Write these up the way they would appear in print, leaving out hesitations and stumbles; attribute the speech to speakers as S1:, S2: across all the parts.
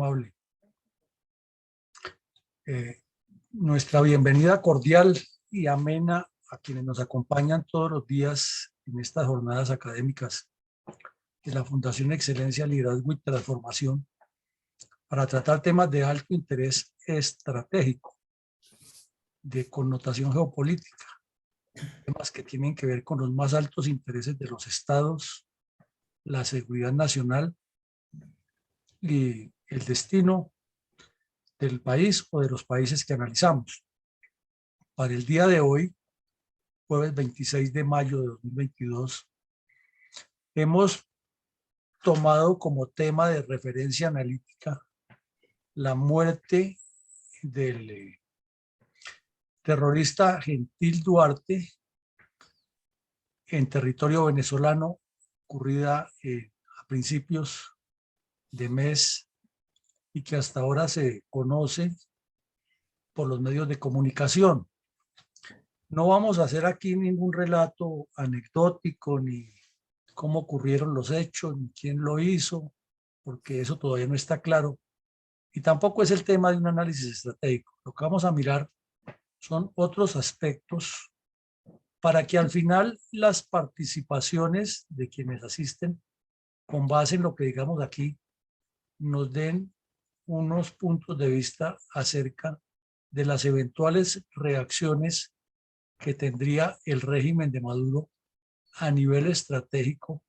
S1: amable. Nuestra bienvenida cordial y amena a quienes nos acompañan todos los días en estas jornadas académicas de la Fundación Excelencia, Liderazgo y Transformación para tratar temas de alto interés estratégico, de connotación geopolítica, temas que tienen que ver con los más altos intereses de los estados, la seguridad nacional y el destino del país o de los países que analizamos. Para el día de hoy, jueves 26 de mayo de 2022, hemos tomado como tema de referencia analítica la muerte del terrorista Gentil Duarte en territorio venezolano, ocurrida a principios de mes y que hasta ahora se conoce por los medios de comunicación. No vamos a hacer aquí ningún relato anecdótico, ni cómo ocurrieron los hechos, ni quién lo hizo, porque eso todavía no está claro. Y tampoco es el tema de un análisis estratégico. Lo que vamos a mirar son otros aspectos para que al final las participaciones de quienes asisten, con base en lo que digamos aquí, nos den unos puntos de vista acerca de las eventuales reacciones que tendría el régimen de Maduro a nivel estratégico,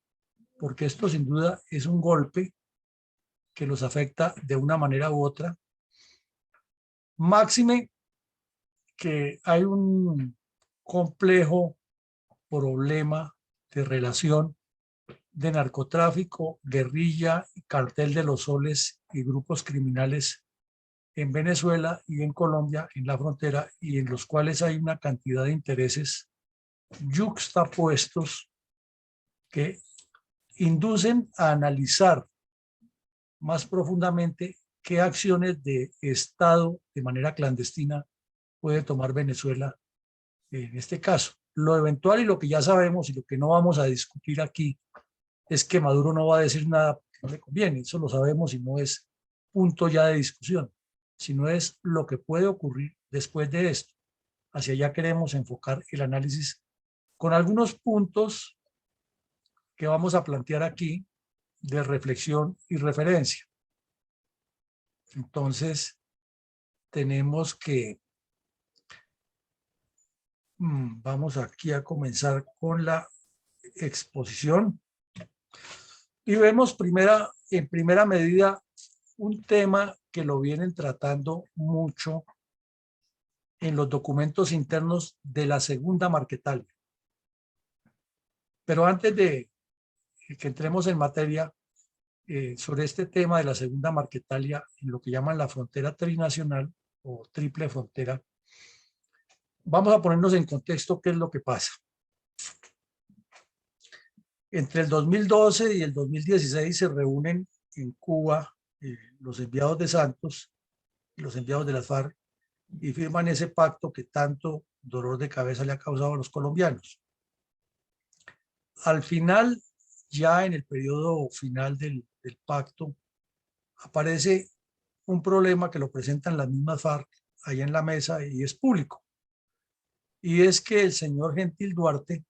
S1: porque esto sin duda es un golpe que los afecta de una manera u otra. Máxime que hay un complejo problema de relación de narcotráfico, guerrilla, cartel de los soles y grupos criminales en Venezuela y en Colombia, en la frontera, y en los cuales hay una cantidad de intereses yuxtapuestos que inducen a analizar más profundamente qué acciones de Estado de manera clandestina puede tomar Venezuela en este caso. Lo eventual y lo que ya sabemos y lo que no vamos a discutir aquí es que Maduro no va a decir nada que no le conviene, eso lo sabemos y no es punto ya de discusión, sino es lo que puede ocurrir después de esto. Hacia allá queremos enfocar el análisis con algunos puntos que vamos a plantear aquí de reflexión y referencia. Entonces, tenemos que, vamos aquí a comenzar con la exposición. Y vemos en primera medida un tema que lo vienen tratando mucho en los documentos internos de la segunda Marquetalia. Pero antes de que entremos en materia sobre este tema de la segunda Marquetalia, en lo que llaman la frontera trinacional o triple frontera, vamos a ponernos en contexto qué es lo que pasa. Entre el 2012 y el 2016 se reúnen en Cuba los enviados de Santos y los enviados de las FARC y firman ese pacto que tanto dolor de cabeza le ha causado a los colombianos. Al final, ya en el periodo final del pacto, aparece un problema que lo presentan las mismas FARC allá en la mesa y es público. Y es que el señor Gentil Duarte,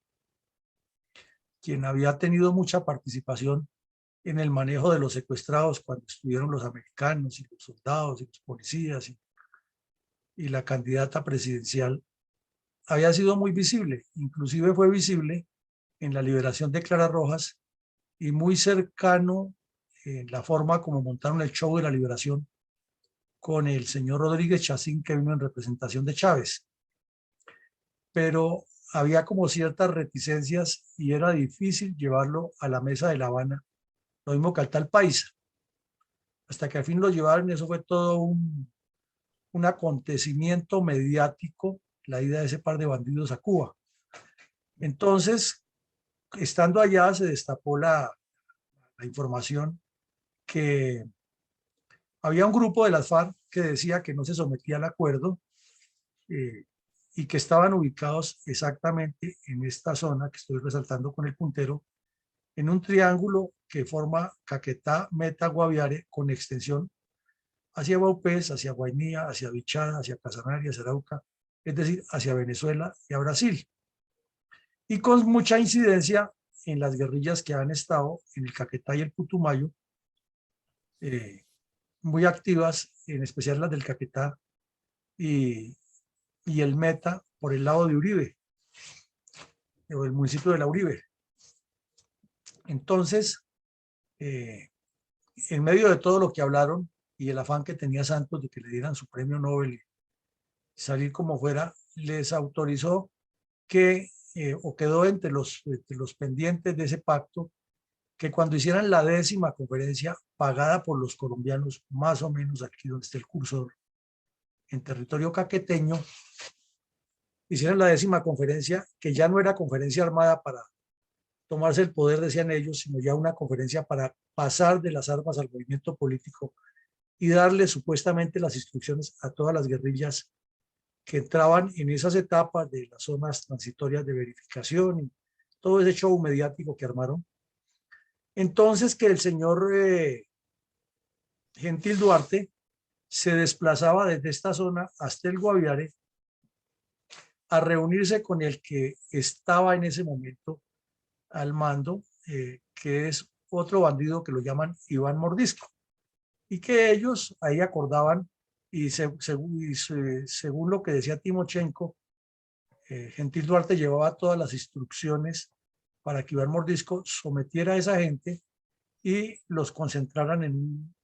S1: quien había tenido mucha participación en el manejo de los secuestrados cuando estuvieron los americanos y los soldados y los policías y la candidata presidencial, había sido muy visible, inclusive fue visible en la liberación de Clara Rojas y muy cercano en la forma como montaron el show de la liberación con el señor Rodríguez Chacín, que vino en representación de Chávez. Pero había como ciertas reticencias y era difícil llevarlo a la mesa de La Habana, lo mismo que al tal Paisa. Hasta que al fin lo llevaron, eso fue todo un acontecimiento mediático, la ida de ese par de bandidos a Cuba. Entonces, estando allá se destapó la información que había un grupo de las FARC que decía que no se sometía al acuerdo y que estaban ubicados exactamente en esta zona que estoy resaltando con el puntero, en un triángulo que forma Caquetá, Meta, Guaviare, con extensión hacia Vaupés, hacia Guainía, hacia Vichada, hacia Casanare, hacia Arauca, es decir, hacia Venezuela y a Brasil. Y con mucha incidencia en las guerrillas que han estado en el Caquetá y el Putumayo, eh, muy activas, en especial las del Caquetá y el Meta por el lado de Uribe, o el municipio de La Uribe. Entonces, en medio de todo lo que hablaron y el afán que tenía Santos de que le dieran su premio Nobel y salir como fuera, les autorizó que, o quedó entre los pendientes de ese pacto, que cuando hicieran la 10ª conferencia pagada por los colombianos, más o menos aquí donde está el cursor, en territorio caqueteño, hicieran la 10ª conferencia, que ya no era conferencia armada para tomarse el poder, decían ellos, sino ya una conferencia para pasar de las armas al movimiento político y darle supuestamente las instrucciones a todas las guerrillas que entraban en esas etapas de las zonas transitorias de verificación y todo ese show mediático que armaron. Entonces que el señor Gentil Duarte se desplazaba desde esta zona hasta el Guaviare a reunirse con el que estaba en ese momento al mando, que es otro bandido que lo llaman Iván Mordisco, y que ellos ahí acordaban, y según lo que decía Timochenko, Gentil Duarte llevaba todas las instrucciones para que Iván Mordisco sometiera a esa gente y los concentraran en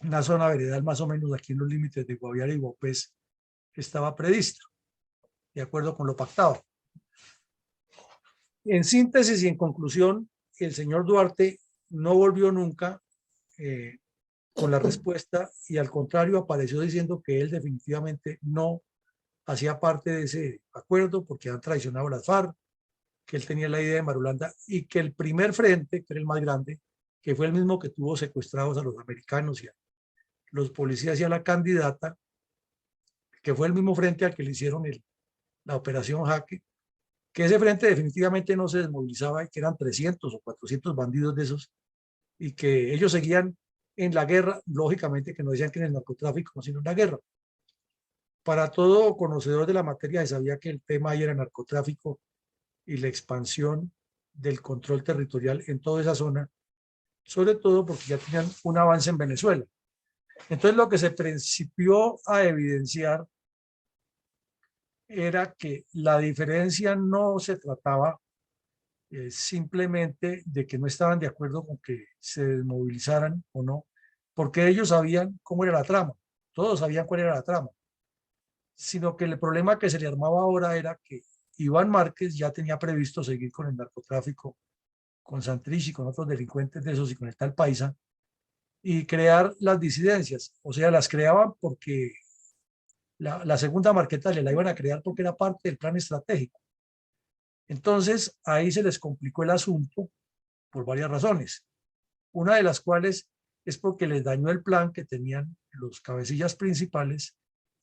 S1: una zona veredal más o menos aquí en los límites de Guaviare y Vaupés, que estaba prevista, de acuerdo con lo pactado. En síntesis y en conclusión, el señor Duarte no volvió nunca con la respuesta y al contrario apareció diciendo que él definitivamente no hacía parte de ese acuerdo porque han traicionado a las FARC, que él tenía la idea de Marulanda y que el primer frente, que era el más grande, que fue el mismo que tuvo secuestrados a los americanos y a los policías y a la candidata, que fue el mismo frente al que le hicieron la operación Jaque, que ese frente definitivamente no se desmovilizaba y que eran 300 o 400 bandidos de esos y que ellos seguían en la guerra, lógicamente que no decían que en el narcotráfico, sino en la guerra. Para todo conocedor de la materia se sabía que el tema ahí era narcotráfico y la expansión del control territorial en toda esa zona, sobre todo porque ya tenían un avance en Venezuela. Entonces lo que se principió a evidenciar era que la diferencia no se trataba simplemente de que no estaban de acuerdo con que se desmovilizaran o no, porque ellos sabían cómo era la trama, todos sabían cuál era la trama, sino que el problema que se le armaba ahora era que Iván Márquez ya tenía previsto seguir con el narcotráfico, con Santrich y con otros delincuentes de esos y con el tal Paisa, y crear las disidencias, o sea, las creaban porque la segunda Marqueta le la iban a crear porque era parte del plan estratégico. Entonces, ahí se les complicó el asunto por varias razones. Una de las cuales es porque les dañó el plan que tenían los cabecillas principales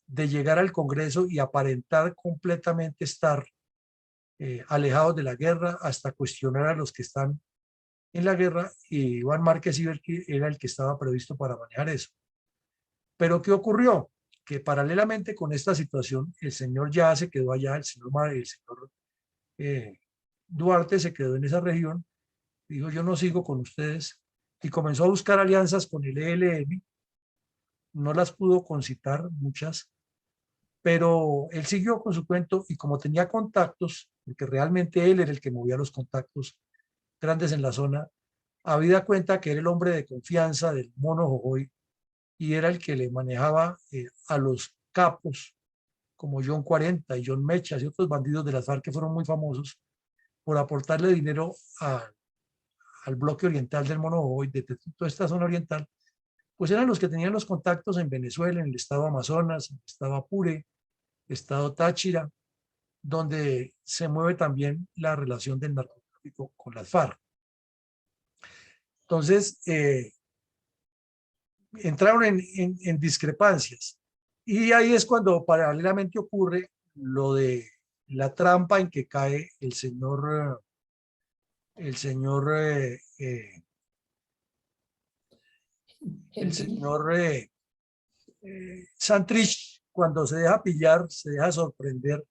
S1: de llegar al Congreso y aparentar completamente estar alejados de la guerra hasta cuestionar a los que están en la guerra, y Iván Márquez era el que estaba previsto para manejar eso. Pero ¿qué ocurrió? Que paralelamente con esta situación, el señor ya se quedó allá, el señor eh, Duarte se quedó en esa región, dijo yo no sigo con ustedes y comenzó a buscar alianzas con el ELN, no las pudo concitar muchas, pero él siguió con su cuento y como tenía contactos, porque realmente él era el que movía los contactos grandes en la zona, habida cuenta que era el hombre de confianza del Mono Jojoy y era el que le manejaba a los capos como John 40 y John Mechas y otros bandidos de las FARC que fueron muy famosos por aportarle dinero al bloque oriental del Mono Jojoy, de toda esta zona oriental, pues eran los que tenían los contactos en Venezuela, en el estado Amazonas, en el estado Apure, estado Táchira, donde se mueve también la relación del narcotráfico con las FARC. Entonces, entraron en discrepancias. Y ahí es cuando paralelamente ocurre lo de la trampa en que cae el señor, el
S2: Gentil.
S1: señor Santrich, cuando se deja pillar, se deja sorprender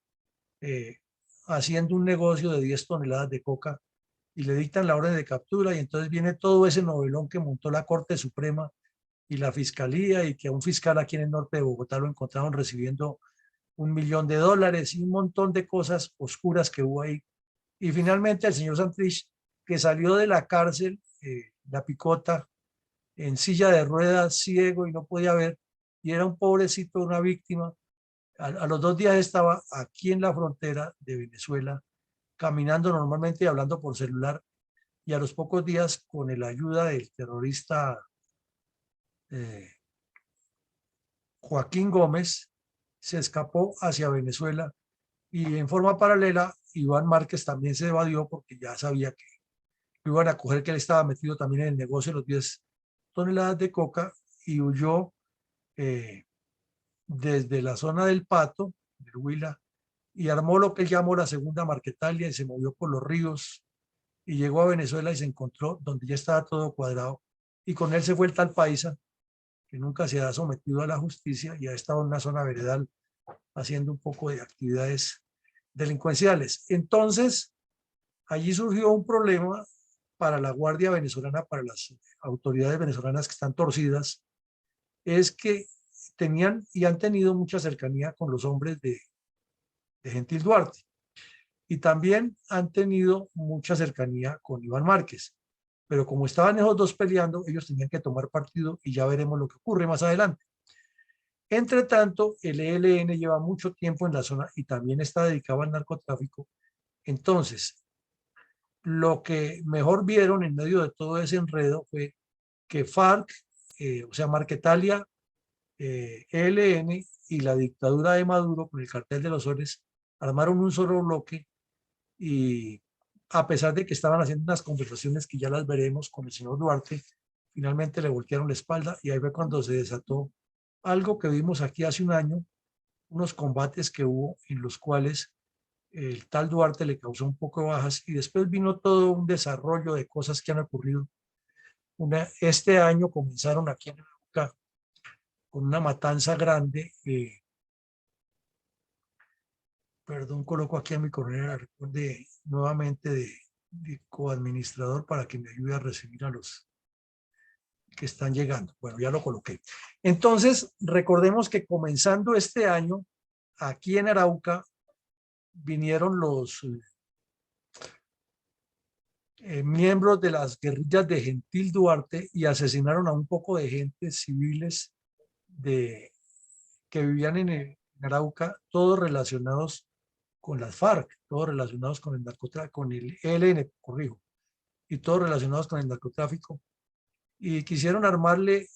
S1: eh, haciendo un negocio de 10 toneladas de coca y le dictan la orden de captura y entonces viene todo ese novelón que montó la Corte Suprema y la Fiscalía y que a un fiscal aquí en el norte de Bogotá lo encontraron recibiendo $1.000.000 y un montón de cosas oscuras que hubo ahí. Y finalmente el señor Santrich, que salió de la cárcel, la picota, en silla de ruedas, ciego y no podía ver, y era un pobrecito, una víctima. A los 2 días estaba aquí en la frontera de Venezuela, caminando normalmente y hablando por celular, y a los pocos días, con la ayuda del terrorista eh, Joaquín Gómez, se escapó hacia Venezuela y en forma paralela Iván Márquez también se evadió porque ya sabía que lo iban a coger, que él estaba metido también en el negocio de los 10 toneladas de coca y huyó eh, desde la zona del Pato, del Huila, y armó lo que él llamó la segunda Marquetalia y se movió por los ríos y llegó a Venezuela y se encontró donde ya estaba todo cuadrado y con él se fue el tal Paisa que nunca se ha sometido a la justicia y ha estado en una zona veredal haciendo un poco de actividades delincuenciales. Entonces, allí surgió un problema para la Guardia Venezolana, para las autoridades venezolanas que están torcidas, es que tenían y han tenido mucha cercanía con los hombres de Gentil Duarte y también han tenido mucha cercanía con Iván Márquez. Pero como estaban esos dos peleando, ellos tenían que tomar partido y ya veremos lo que ocurre más adelante. Entre tanto, el ELN lleva mucho tiempo en la zona y también está dedicado al narcotráfico. Entonces, lo que mejor vieron en medio de todo ese enredo fue que FARC, o sea, Marquetalia, ELN y la dictadura de Maduro con el cartel de los soles armaron un solo bloque y a pesar de que estaban haciendo unas conversaciones que ya las veremos con el señor Duarte, finalmente le voltearon la espalda y ahí fue cuando se desató algo que vimos aquí hace un año, unos combates que hubo en los cuales el tal Duarte le causó un poco de bajas y después vino todo un desarrollo de cosas que han ocurrido. Este año comenzaron aquí en Arauca con una matanza grande. Perdón, coloco aquí a mi coronel nuevamente de coadministrador para que me ayude a recibir a los que están llegando. Bueno, ya lo coloqué. Entonces, recordemos que comenzando este año, aquí en Arauca, vinieron los miembros de las guerrillas de Gentil Duarte y asesinaron a un poco de gente civiles que vivían en Arauca, todos relacionados con las FARC, todos relacionados con el narcotráfico, con el ELN, corrijo, y todos relacionados con el narcotráfico. Y quisieron armarle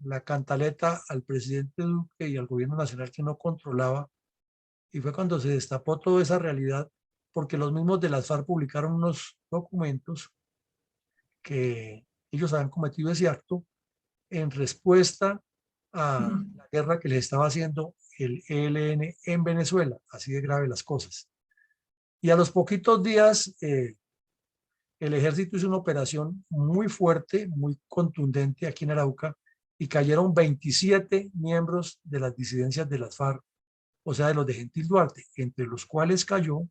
S1: la cantaleta al presidente Duque y al gobierno nacional que no controlaba. Y fue cuando se destapó toda esa realidad, porque los mismos de las FARC publicaron unos documentos que ellos habían cometido ese acto en respuesta a la guerra que les estaba haciendo el ELN en Venezuela, así de grave las cosas. Y a los poquitos días, el ejército hizo una operación muy fuerte, muy contundente aquí en Arauca, y cayeron 27 miembros de las disidencias de las FARC, o sea, de los de Gentil Duarte, entre los cuales cayó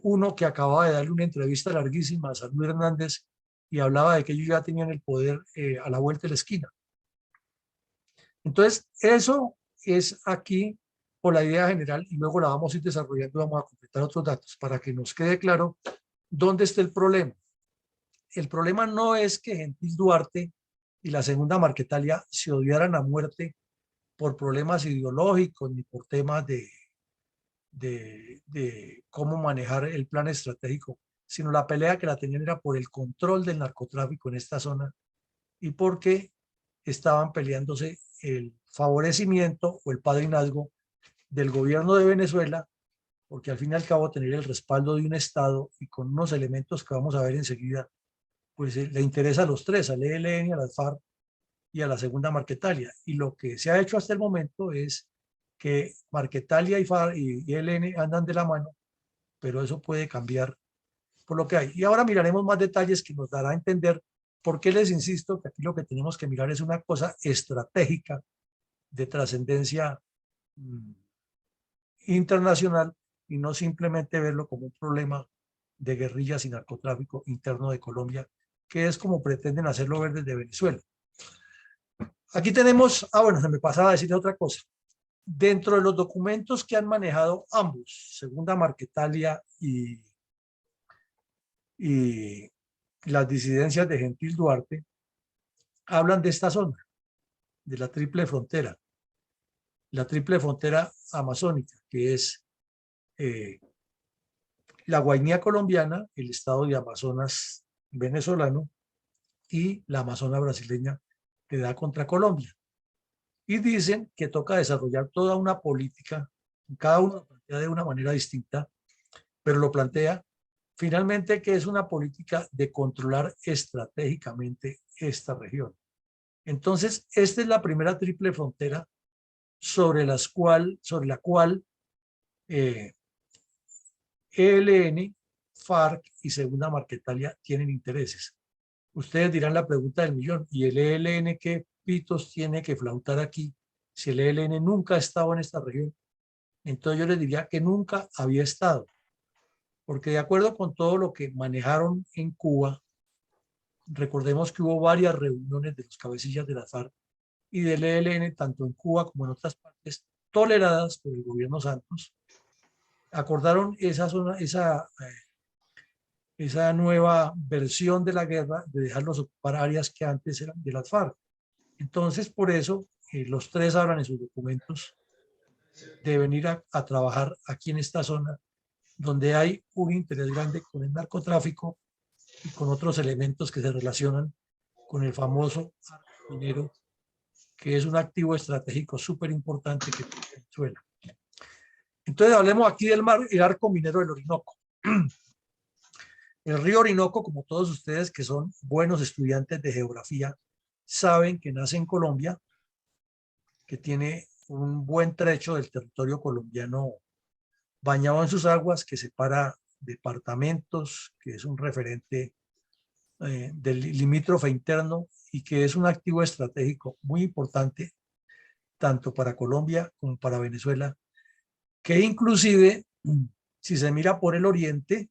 S1: uno que acababa de darle una entrevista larguísima a Salud Hernández y hablaba de que ellos ya tenían el poder a la vuelta de la esquina. Entonces, eso es aquí por la idea general y luego la vamos a ir desarrollando, vamos a completar otros datos para que nos quede claro dónde está el problema. El problema no es que Gentil Duarte y la segunda Marquetalia se odiaran a muerte por problemas ideológicos ni por temas de cómo manejar el plan estratégico, sino la pelea que la tenían era por el control del narcotráfico en esta zona y porque estaban peleándose el favorecimiento o el padrinazgo del gobierno de Venezuela, porque al fin y al cabo tener el respaldo de un Estado y con unos elementos que vamos a ver enseguida, pues le interesa a los tres, al ELN, a las FARC y a la segunda Marquetalia. Y lo que se ha hecho hasta el momento es que Marquetalia y FARC y ELN andan de la mano, pero eso puede cambiar por lo que hay. Y ahora miraremos más detalles que nos dará a entender ¿Por qué les insisto que aquí lo que tenemos que mirar es una cosa estratégica de trascendencia internacional y no simplemente verlo como un problema de guerrillas y narcotráfico interno de Colombia, que es como pretenden hacerlo ver desde Venezuela? Aquí tenemos, bueno, se me pasaba a decir otra cosa. Dentro de los documentos que han manejado ambos, Segunda Marquetalia y las disidencias de Gentil Duarte, hablan de esta zona, de la triple frontera amazónica, que es la Guainía colombiana, el estado de Amazonas venezolano y la Amazona brasileña que da contra Colombia. Y dicen que toca desarrollar toda una política, cada uno lo plantea de una manera distinta, pero lo plantea finalmente que es una política de controlar estratégicamente esta región. Entonces, esta es la primera triple frontera sobre la cual ELN, FARC y Segunda Marquetalia tienen intereses. Ustedes dirán la pregunta del millón, ¿y el ELN qué pitos tiene que flautar aquí si el ELN nunca ha estado en esta región? Entonces yo les diría que nunca había estado, porque de acuerdo con todo lo que manejaron en Cuba, recordemos que hubo varias reuniones de los cabecillas de la FARC y del ELN, tanto en Cuba como en otras partes, toleradas por el gobierno Santos, acordaron esa nueva versión de la guerra de dejarlos ocupar áreas que antes eran de las FARC. Entonces, por eso, los tres hablan en sus documentos de venir a trabajar aquí en esta zona, donde hay un interés grande con el narcotráfico y con otros elementos que se relacionan con el famoso arco minero, que es un activo estratégico súper importante que tiene Venezuela. Entonces, hablemos aquí del el arco minero del Orinoco. El río Orinoco, como todos ustedes que son buenos estudiantes de geografía, saben que nace en Colombia, que tiene un buen trecho del territorio colombiano bañado en sus aguas, que separa departamentos, que es un referente del limítrofe interno y que es un activo estratégico muy importante tanto para Colombia como para Venezuela, que inclusive, si se mira por el oriente,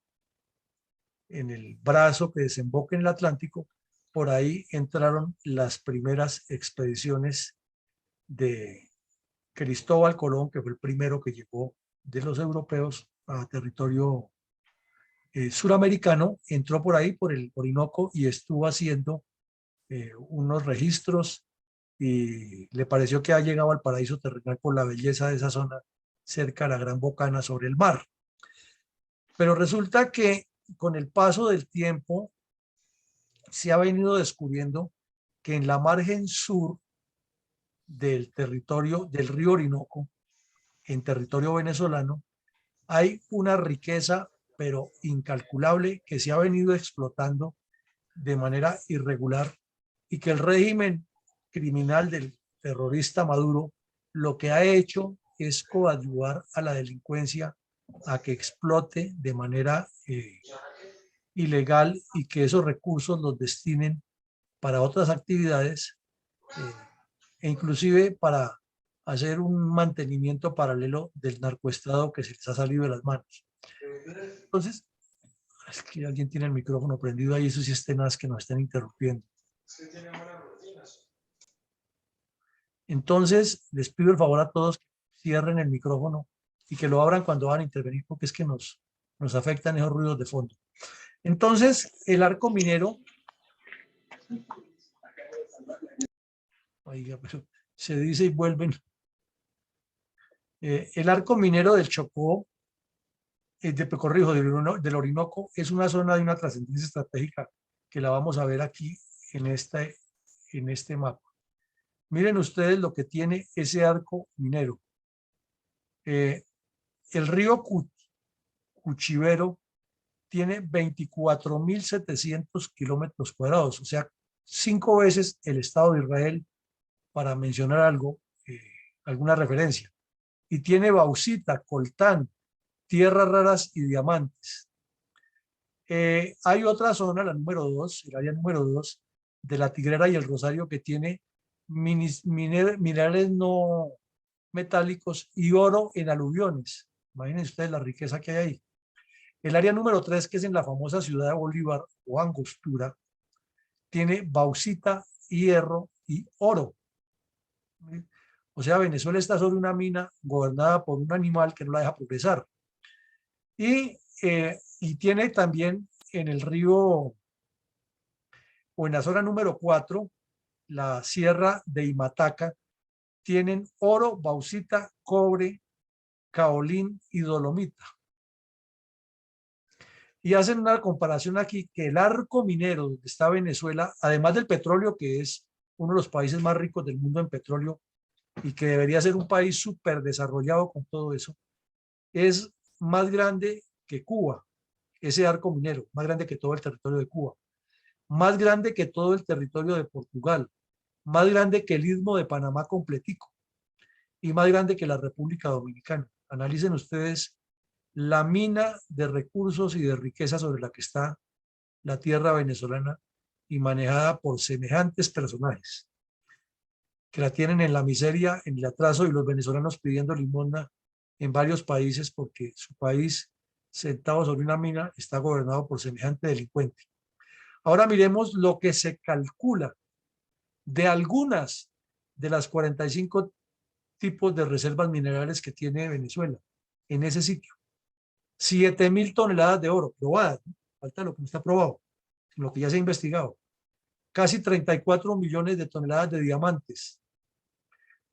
S1: en el brazo que desemboca en el Atlántico, por ahí entraron las primeras expediciones de Cristóbal Colón, que fue el primero que llegó de los europeos a territorio suramericano, entró por ahí, por el Orinoco, y estuvo haciendo unos registros y le pareció que ha llegado al paraíso terrenal por la belleza de esa zona cerca de la Gran Bocana sobre el mar. Pero resulta que con el paso del tiempo se ha venido descubriendo que en la margen sur del territorio del río Orinoco, en territorio venezolano, hay una riqueza, pero incalculable, que se ha venido explotando de manera irregular y que el régimen criminal del terrorista Maduro lo que ha hecho es coadyuvar a la delincuencia a que explote de manera ilegal y que esos recursos los destinen para otras actividades e inclusive para hacer un mantenimiento paralelo del narcoestado que se les ha salido de las manos. Entonces, es que alguien tiene el micrófono prendido ahí, eso sí es tenaz que nos estén interrumpiendo. Entonces, les pido el favor a todos que cierren el micrófono y que lo abran cuando van a intervenir, porque es que nos afectan esos ruidos de fondo. Entonces, el arco minero, oiga, pero se dice y vuelven. El arco minero del Chocó, corrijo, del Orinoco, es una zona de una trascendencia estratégica que la vamos a ver aquí en este mapa. Miren ustedes lo que tiene ese arco minero. El río Cuchivero tiene 24.700 kilómetros cuadrados, o sea, 5 veces el Estado de Israel, para mencionar algo, alguna referencia. Y tiene bauxita, coltán, tierras raras y diamantes. Hay otra zona, la número 2, el área número 2, de la Tigrera y el Rosario, que tiene minerales no metálicos y oro en aluviones. Imagínense ustedes la riqueza que hay ahí. El área número 3, que es en la famosa ciudad de Bolívar o Angostura, tiene bauxita, hierro y oro. O sea, Venezuela está sobre una mina gobernada por un animal que no la deja progresar. Y tiene también en el río, o en la zona número 4, la sierra de Imataca, tienen oro, bauxita, cobre, caolín y dolomita. Y hacen una comparación aquí que el arco minero donde está Venezuela, además del petróleo, que es uno de los países más ricos del mundo en petróleo y que debería ser un país súper desarrollado con todo eso, es más grande que Cuba, ese arco minero, más grande que todo el territorio de Cuba, más grande que todo el territorio de Portugal, más grande que el Istmo de Panamá completico y más grande que la República Dominicana. Analicen ustedes la mina de recursos y de riqueza sobre la que está la tierra venezolana y manejada por semejantes personajes que la tienen en la miseria, en el atraso, y los venezolanos pidiendo limosna en varios países porque su país, sentado sobre una mina, está gobernado por semejante delincuente. Ahora miremos lo que se calcula de algunas de las 45 tipos de reservas minerales que tiene Venezuela en ese sitio. 7.000 toneladas de oro probadas, ¿no? Falta lo que no está probado, lo que ya se ha investigado. Casi 34 millones de toneladas de diamantes.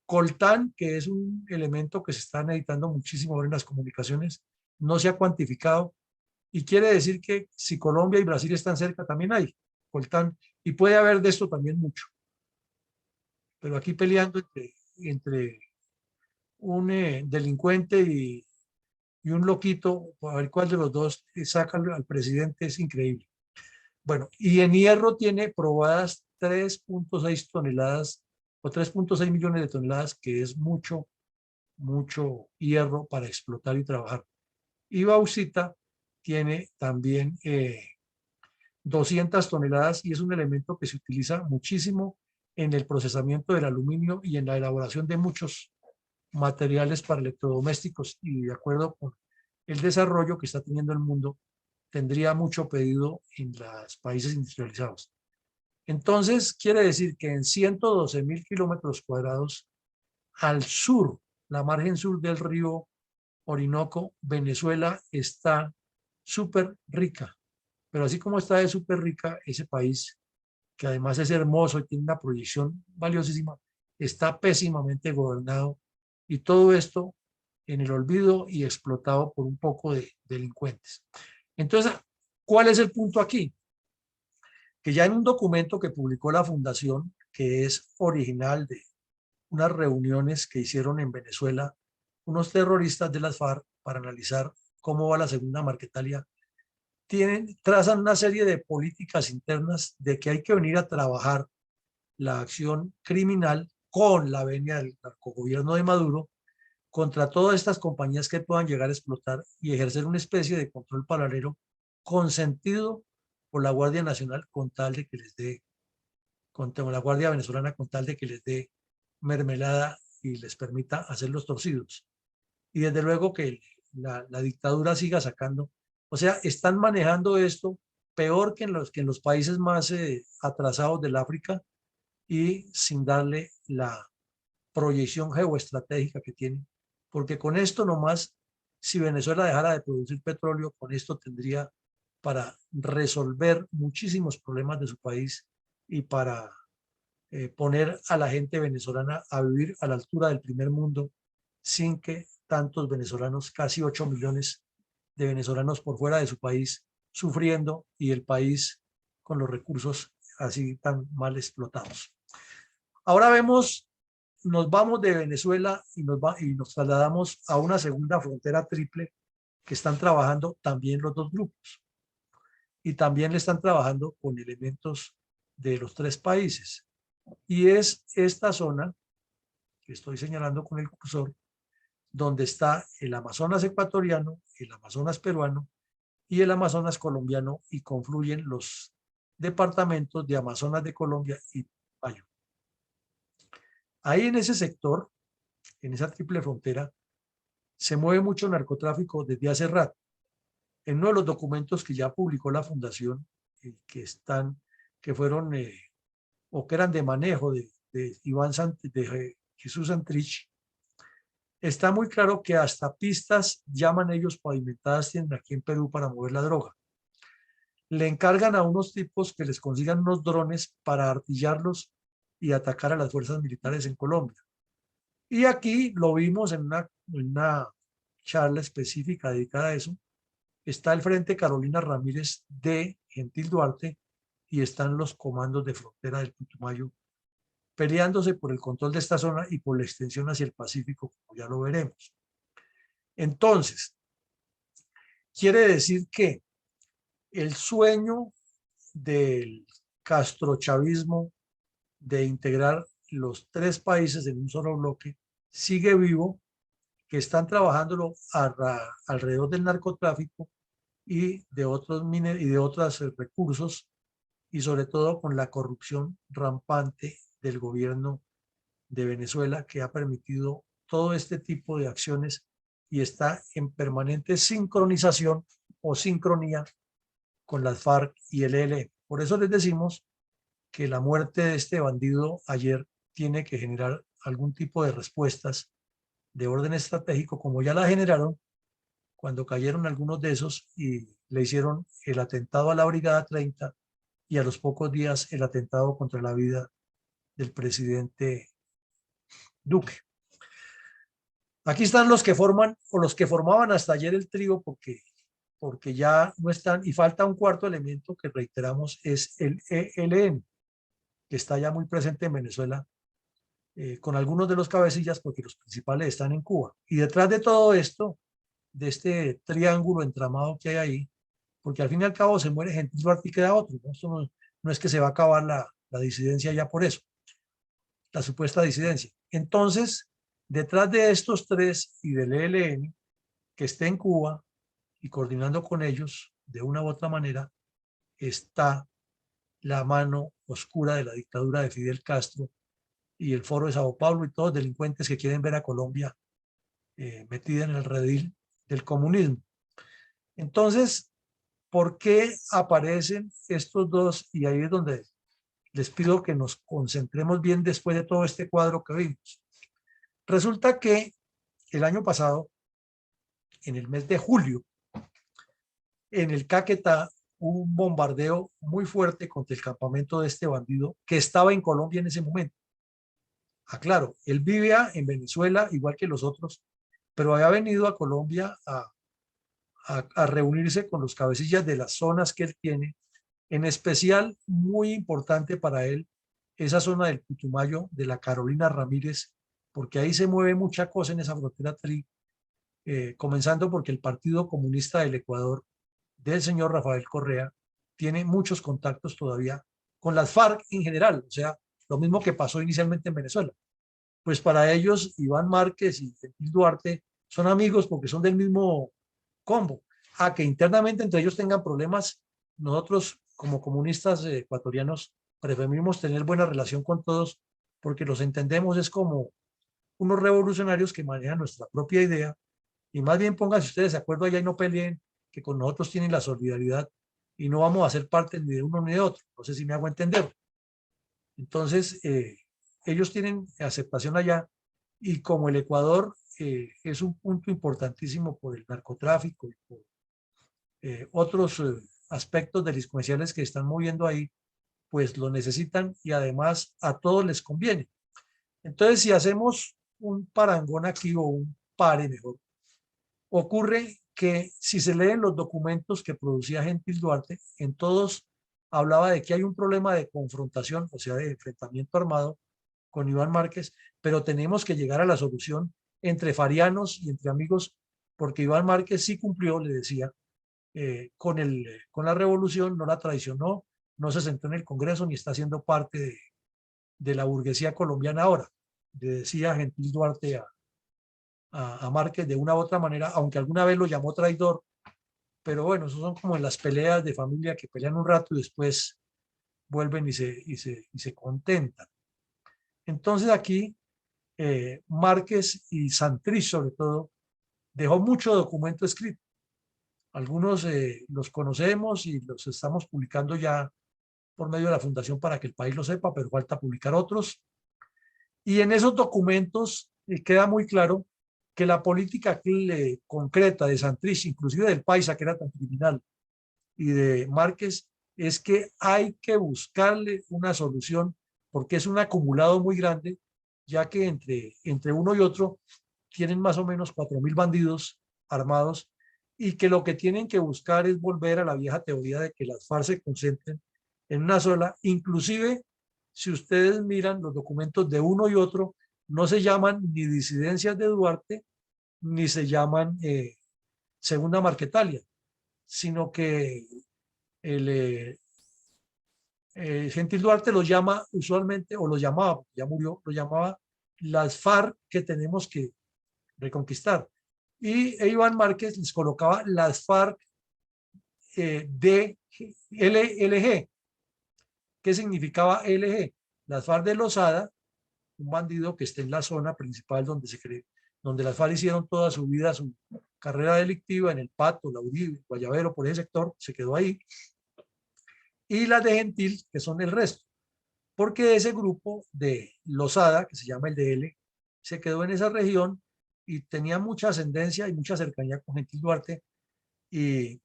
S1: Coltán, que es un elemento que se está necesitando muchísimo ahora en las comunicaciones, no se ha cuantificado y quiere decir que si Colombia y Brasil están cerca, también hay coltán y puede haber de esto también mucho. Pero aquí peleando entre un delincuente y un loquito, a ver cuál de los dos saca al presidente, es increíble. Bueno, y en hierro tiene probadas 3.6 toneladas o 3.6 millones de toneladas, que es mucho, mucho hierro para explotar y trabajar. Y bauxita tiene también 200 toneladas y es un elemento que se utiliza muchísimo en el procesamiento del aluminio y en la elaboración de muchos materiales para electrodomésticos, y de acuerdo con el desarrollo que está teniendo el mundo, tendría mucho pedido en los países industrializados. Entonces, quiere decir que en 112.000 kilómetros cuadrados al sur, la margen sur del río Orinoco, Venezuela está súper rica. Pero así como está de súper rica, ese país, que además es hermoso y tiene una proyección valiosísima, está pésimamente gobernado, y todo esto en el olvido y explotado por un poco de delincuentes. Entonces, ¿cuál es el punto aquí? Que ya en un documento que publicó la Fundación, que es original de unas reuniones que hicieron en Venezuela unos terroristas de las FARC para analizar cómo va la segunda Marquetalia, trazan una serie de políticas internas de que hay que venir a trabajar la acción criminal con la venia del narcogobierno de Maduro contra todas estas compañías que puedan llegar a explotar y ejercer una especie de control paralelo consentido por la Guardia Nacional con tal de que les dé, contra la Guardia Venezolana con tal de que les dé mermelada y les permita hacer los torcidos. Y desde luego que la dictadura siga sacando. O sea, están manejando esto peor que en los países más atrasados del África y sin darle la proyección geoestratégica que tienen. Porque con esto nomás, si Venezuela dejara de producir petróleo, con esto tendría para resolver muchísimos problemas de su país y para poner a la gente venezolana a vivir a la altura del primer mundo sin que tantos venezolanos, casi 8 millones de venezolanos por fuera de su país, sufriendo, y el país con los recursos así tan mal explotados. Ahora vemos, nos vamos de Venezuela y nos trasladamos a una segunda frontera triple que están trabajando también los dos grupos. Y también le están trabajando con elementos de los tres países. Y es esta zona que estoy señalando con el cursor, donde está el Amazonas ecuatoriano, el Amazonas peruano y el Amazonas colombiano, y confluyen los departamentos de Amazonas de Colombia y Putumayo. Ahí en ese sector, en esa triple frontera, se mueve mucho narcotráfico desde hace rato. En uno de los documentos que ya publicó la fundación, que fueron o que eran de manejo de Jesús Santrich, está muy claro que hasta pistas llaman ellos pavimentadas tienen aquí en Perú para mover la droga. Le encargan a unos tipos que les consigan unos drones para artillarlos y atacar a las fuerzas militares en Colombia. Y aquí lo vimos en una charla específica dedicada a eso. Está el Frente Carolina Ramírez de Gentil Duarte y están los comandos de frontera del Putumayo peleándose por el control de esta zona y por la extensión hacia el Pacífico, como ya lo veremos. Entonces, quiere decir que el sueño del castrochavismo de integrar los tres países en un solo bloque sigue vivo, que están trabajándolo alrededor del narcotráfico y de otros recursos, y sobre todo con la corrupción rampante del gobierno de Venezuela, que ha permitido todo este tipo de acciones y está en permanente sincronización o sincronía con las FARC y el ELN. Por eso les decimos que la muerte de este bandido ayer tiene que generar algún tipo de respuestas de orden estratégico, como ya la generaron cuando cayeron algunos de esos y le hicieron el atentado a la Brigada 30 y a los pocos días el atentado contra la vida del presidente Duque. Aquí están los que forman o los que formaban hasta ayer el trío, porque ya no están, y falta un cuarto elemento que reiteramos, es el ELN, que está ya muy presente en Venezuela, con algunos de los cabecillas, porque los principales están en Cuba. Y detrás de todo esto, de este triángulo entramado que hay ahí, porque al fin y al cabo se muere Gentil Duarte y queda otro, ¿no? Esto no es que se va a acabar la disidencia ya por eso, la supuesta disidencia. Entonces, detrás de estos tres y del ELN, que esté en Cuba y coordinando con ellos de una u otra manera, está la mano oscura de la dictadura de Fidel Castro y el Foro de Sao Paulo y todos los delincuentes que quieren ver a Colombia metida en el redil del comunismo. Entonces, ¿por qué aparecen estos dos? Y ahí es donde les pido que nos concentremos bien después de todo este cuadro que vimos. Resulta que el año pasado, en el mes de julio, en el Caquetá, hubo un bombardeo muy fuerte contra el campamento de este bandido que estaba en Colombia en ese momento. Aclaro, él vivía en Venezuela igual que los otros, pero había venido a Colombia a reunirse con los cabecillas de las zonas que él tiene, en especial muy importante para él, esa zona del Putumayo, de la Carolina Ramírez, porque ahí se mueve mucha cosa en esa frontera comenzando porque el Partido Comunista del Ecuador, del señor Rafael Correa, tiene muchos contactos todavía con las FARC en general, o sea, lo mismo que pasó inicialmente en Venezuela. Pues para ellos, Iván Márquez y Gentil Duarte son amigos porque son del mismo combo. A que internamente entre ellos tengan problemas, nosotros como comunistas ecuatorianos preferimos tener buena relación con todos porque los entendemos es como unos revolucionarios que manejan nuestra propia idea y más bien pónganse ustedes de acuerdo allá y no peleen, que con nosotros tienen la solidaridad y no vamos a ser parte ni de uno ni de otro. No sé si me hago entender. Entonces, ellos tienen aceptación allá y como el Ecuador es un punto importantísimo por el narcotráfico y por otros aspectos delincuenciales que están moviendo ahí, pues lo necesitan y además a todos les conviene. Entonces, si hacemos un parangón aquí o un pare mejor, ocurre que si se leen los documentos que producía Gentil Duarte, en todos hablaba de que hay un problema de confrontación, o sea, de enfrentamiento armado con Iván Márquez, pero tenemos que llegar a la solución entre farianos y entre amigos, porque Iván Márquez sí cumplió, le decía, con la revolución, no la traicionó, no se sentó en el Congreso ni está siendo parte de la burguesía colombiana ahora, le decía Gentil Duarte a Márquez de una u otra manera, aunque alguna vez lo llamó traidor, pero bueno, eso son como en las peleas de familia que pelean un rato y después vuelven y se contentan. Entonces aquí Márquez y Santrich sobre todo dejó mucho documento escrito. Algunos los conocemos y los estamos publicando ya por medio de la fundación para que el país lo sepa, pero falta publicar otros. Y en esos documentos queda muy claro que la política concreta de Santrich, inclusive del Paisa, que era tan criminal, y de Márquez, es que hay que buscarle una solución porque es un acumulado muy grande, ya que entre uno y otro tienen más o menos 4.000 bandidos armados y que lo que tienen que buscar es volver a la vieja teoría de que las FARC se concentren en una sola. Inclusive, si ustedes miran los documentos de uno y otro, no se llaman ni disidencias de Duarte, ni se llaman Segunda Marquetalia, sino que el Gentil Duarte los llama usualmente, o los llamaba, porque ya murió, los llamaba las FARC que tenemos que reconquistar. Y Iván Márquez les colocaba las FARC de LG. ¿Qué significaba LG? Las FARC de Lozada, un bandido que esté en la zona principal donde las FARC hicieron toda su vida, su carrera delictiva en el Pato, la Uribe, Guayabero, por ese sector, se quedó ahí. Y las de Gentil, que son el resto. Porque ese grupo de Lozada, que se llama el DL, se quedó en esa región y tenía mucha ascendencia y mucha cercanía con Gentil Duarte y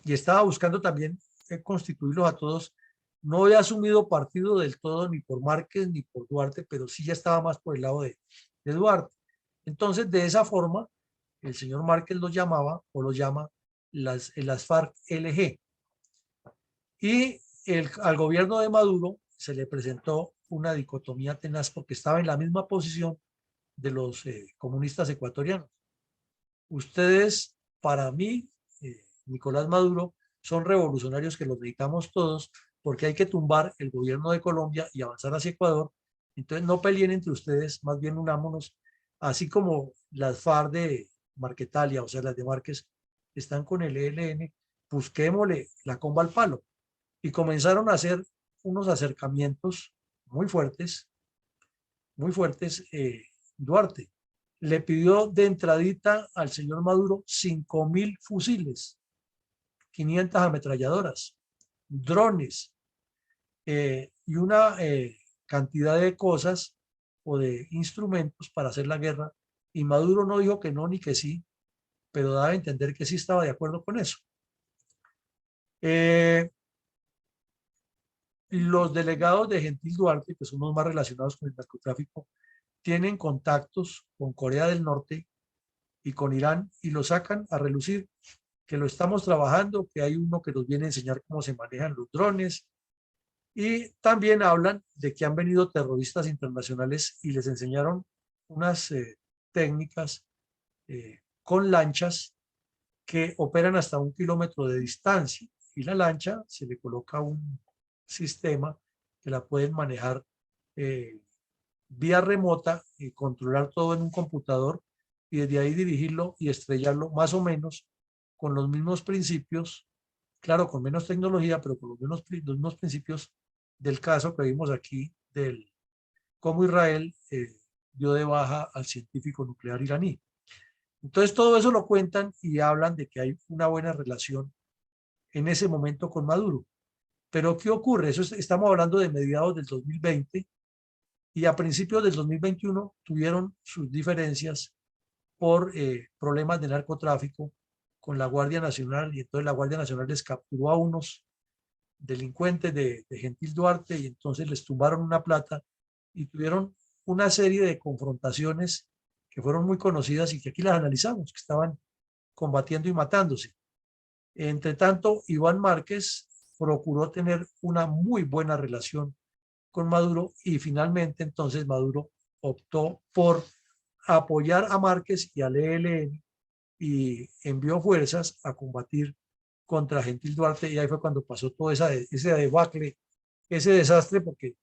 S1: estaba buscando también constituirlos a todos. No había asumido partido del todo ni por Márquez ni por Duarte, pero sí ya estaba más por el lado de Duarte. Entonces, de esa forma, el señor Márquez los llamaba o los llama las FARC LG. Y al gobierno de Maduro se le presentó una dicotomía tenaz porque estaba en la misma posición de los comunistas ecuatorianos. Ustedes, para mí, Nicolás Maduro, son revolucionarios que los necesitamos todos porque hay que tumbar el gobierno de Colombia y avanzar hacia Ecuador. Entonces no peleen entre ustedes, más bien unámonos, así como las FARC de Marquetalia, o sea, las de Márquez, están con el ELN, busquémosle la comba al palo. Y comenzaron a hacer unos acercamientos muy fuertes. Duarte le pidió de entradita al señor Maduro 5.000 fusiles, 500 ametralladoras, drones y una cantidad de cosas o de instrumentos para hacer la guerra. Y Maduro no dijo que no ni que sí, pero daba a entender que sí estaba de acuerdo con eso. Los delegados de Gentil Duarte, que son los más relacionados con el narcotráfico, tienen contactos con Corea del Norte y con Irán y lo sacan a relucir, que lo estamos trabajando, que hay uno que nos viene a enseñar cómo se manejan los drones. Y también hablan de que han venido terroristas internacionales y les enseñaron unas técnicas con lanchas que operan hasta 1 kilómetro de distancia y la lancha se le coloca un sistema que la pueden manejar vía remota y controlar todo en un computador y desde ahí dirigirlo y estrellarlo más o menos con los mismos principios, claro, con menos tecnología, pero con los mismos principios del caso que vimos aquí del cómo Israel dio de baja al científico nuclear iraní. Entonces todo eso lo cuentan y hablan de que hay una buena relación en ese momento con Maduro. Pero ¿qué ocurre? Estamos hablando de mediados del 2020 y a principios del 2021 tuvieron sus diferencias por problemas de narcotráfico con la Guardia Nacional y entonces la Guardia Nacional les capturó a unos delincuentes de Gentil Duarte y entonces les tumbaron una plata y tuvieron una serie de confrontaciones que fueron muy conocidas y que aquí las analizamos, que estaban combatiendo y matándose. Entre tanto, Iván Márquez procuró tener una muy buena relación con Maduro y finalmente entonces Maduro optó por apoyar a Márquez y al ELN y envió fuerzas a combatir contra Gentil Duarte y ahí fue cuando pasó todo ese debacle, ese desastre, porque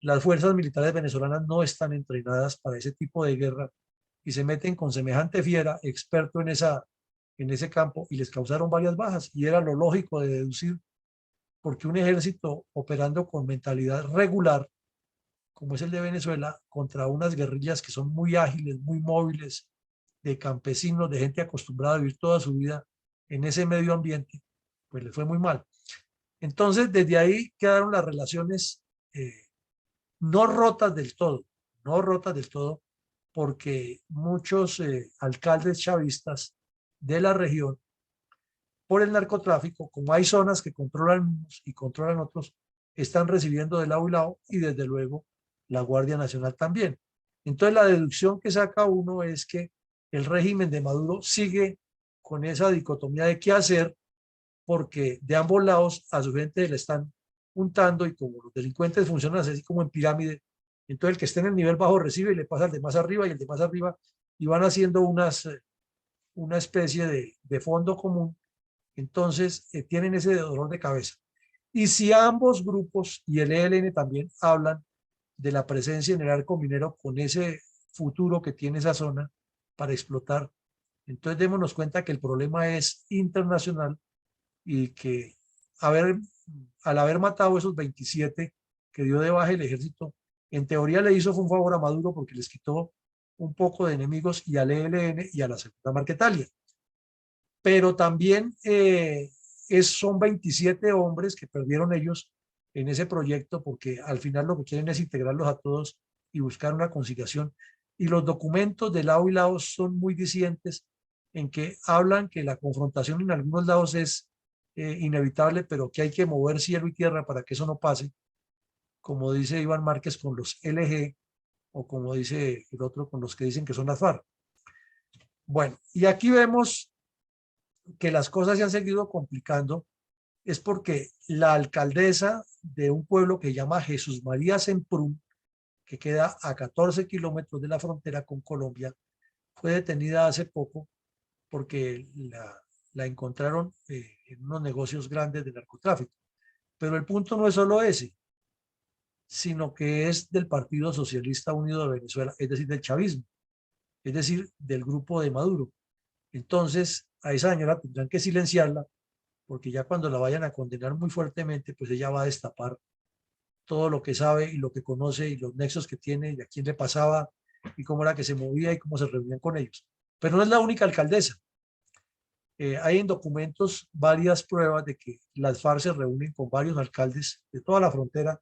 S1: las fuerzas militares venezolanas no están entrenadas para ese tipo de guerra y se meten con semejante fiera, experto en ese campo, y les causaron varias bajas y era lo lógico de deducir porque un ejército operando con mentalidad regular, como es el de Venezuela, contra unas guerrillas que son muy ágiles, muy móviles, de campesinos, de gente acostumbrada a vivir toda su vida en ese medio ambiente, pues le fue muy mal. Entonces, desde ahí quedaron las relaciones eh, no rotas del todo, no rotas del todo, porque muchos alcaldes chavistas de la región, por el narcotráfico, como hay zonas que controlan unos y controlan otros, están recibiendo de lado y lado, y desde luego la Guardia Nacional también. Entonces la deducción que saca uno es que el régimen de Maduro sigue con esa dicotomía de qué hacer, porque de ambos lados a su gente le están juntando, y como los delincuentes funcionan así como en pirámide, entonces el que esté en el nivel bajo recibe y le pasa al de más arriba y el de más arriba, y van haciendo una especie de fondo común. Entonces tienen ese dolor de cabeza. Y si ambos grupos y el ELN también hablan de la presencia en el arco minero con ese futuro que tiene esa zona para explotar, entonces démonos cuenta que el problema es internacional, y que haber, al haber matado esos 27 que dio de baja el ejército, en teoría le hizo un favor a Maduro porque les quitó un poco de enemigos, y al ELN y a la segunda Marquetalia. Pero también son 27 hombres que perdieron ellos en ese proyecto, porque al final lo que quieren es integrarlos a todos y buscar una conciliación. Y los documentos de lado y lado son muy disidentes, en que hablan que la confrontación en algunos lados es inevitable, pero que hay que mover cielo y tierra para que eso no pase, como dice Iván Márquez con los LG, o como dice el otro con los que dicen que son las FARC. Bueno, y aquí vemos que las cosas se han seguido complicando, es porque la alcaldesa de un pueblo que se llama Jesús María Semprún, que queda a 14 kilómetros de la frontera con Colombia, fue detenida hace poco porque la encontraron en unos negocios grandes de narcotráfico. Pero el punto no es solo ese, sino que es del Partido Socialista Unido de Venezuela, es decir, del chavismo, es decir, del grupo de Maduro. Entonces, a esa señora tendrán que silenciarla, porque ya cuando la vayan a condenar muy fuertemente, pues ella va a destapar todo lo que sabe y lo que conoce y los nexos que tiene y a quién le pasaba y cómo era que se movía y cómo se reunían con ellos. Pero no es la única alcaldesa. Hay en documentos varias pruebas de que las FARC se reúnen con varios alcaldes de toda la frontera,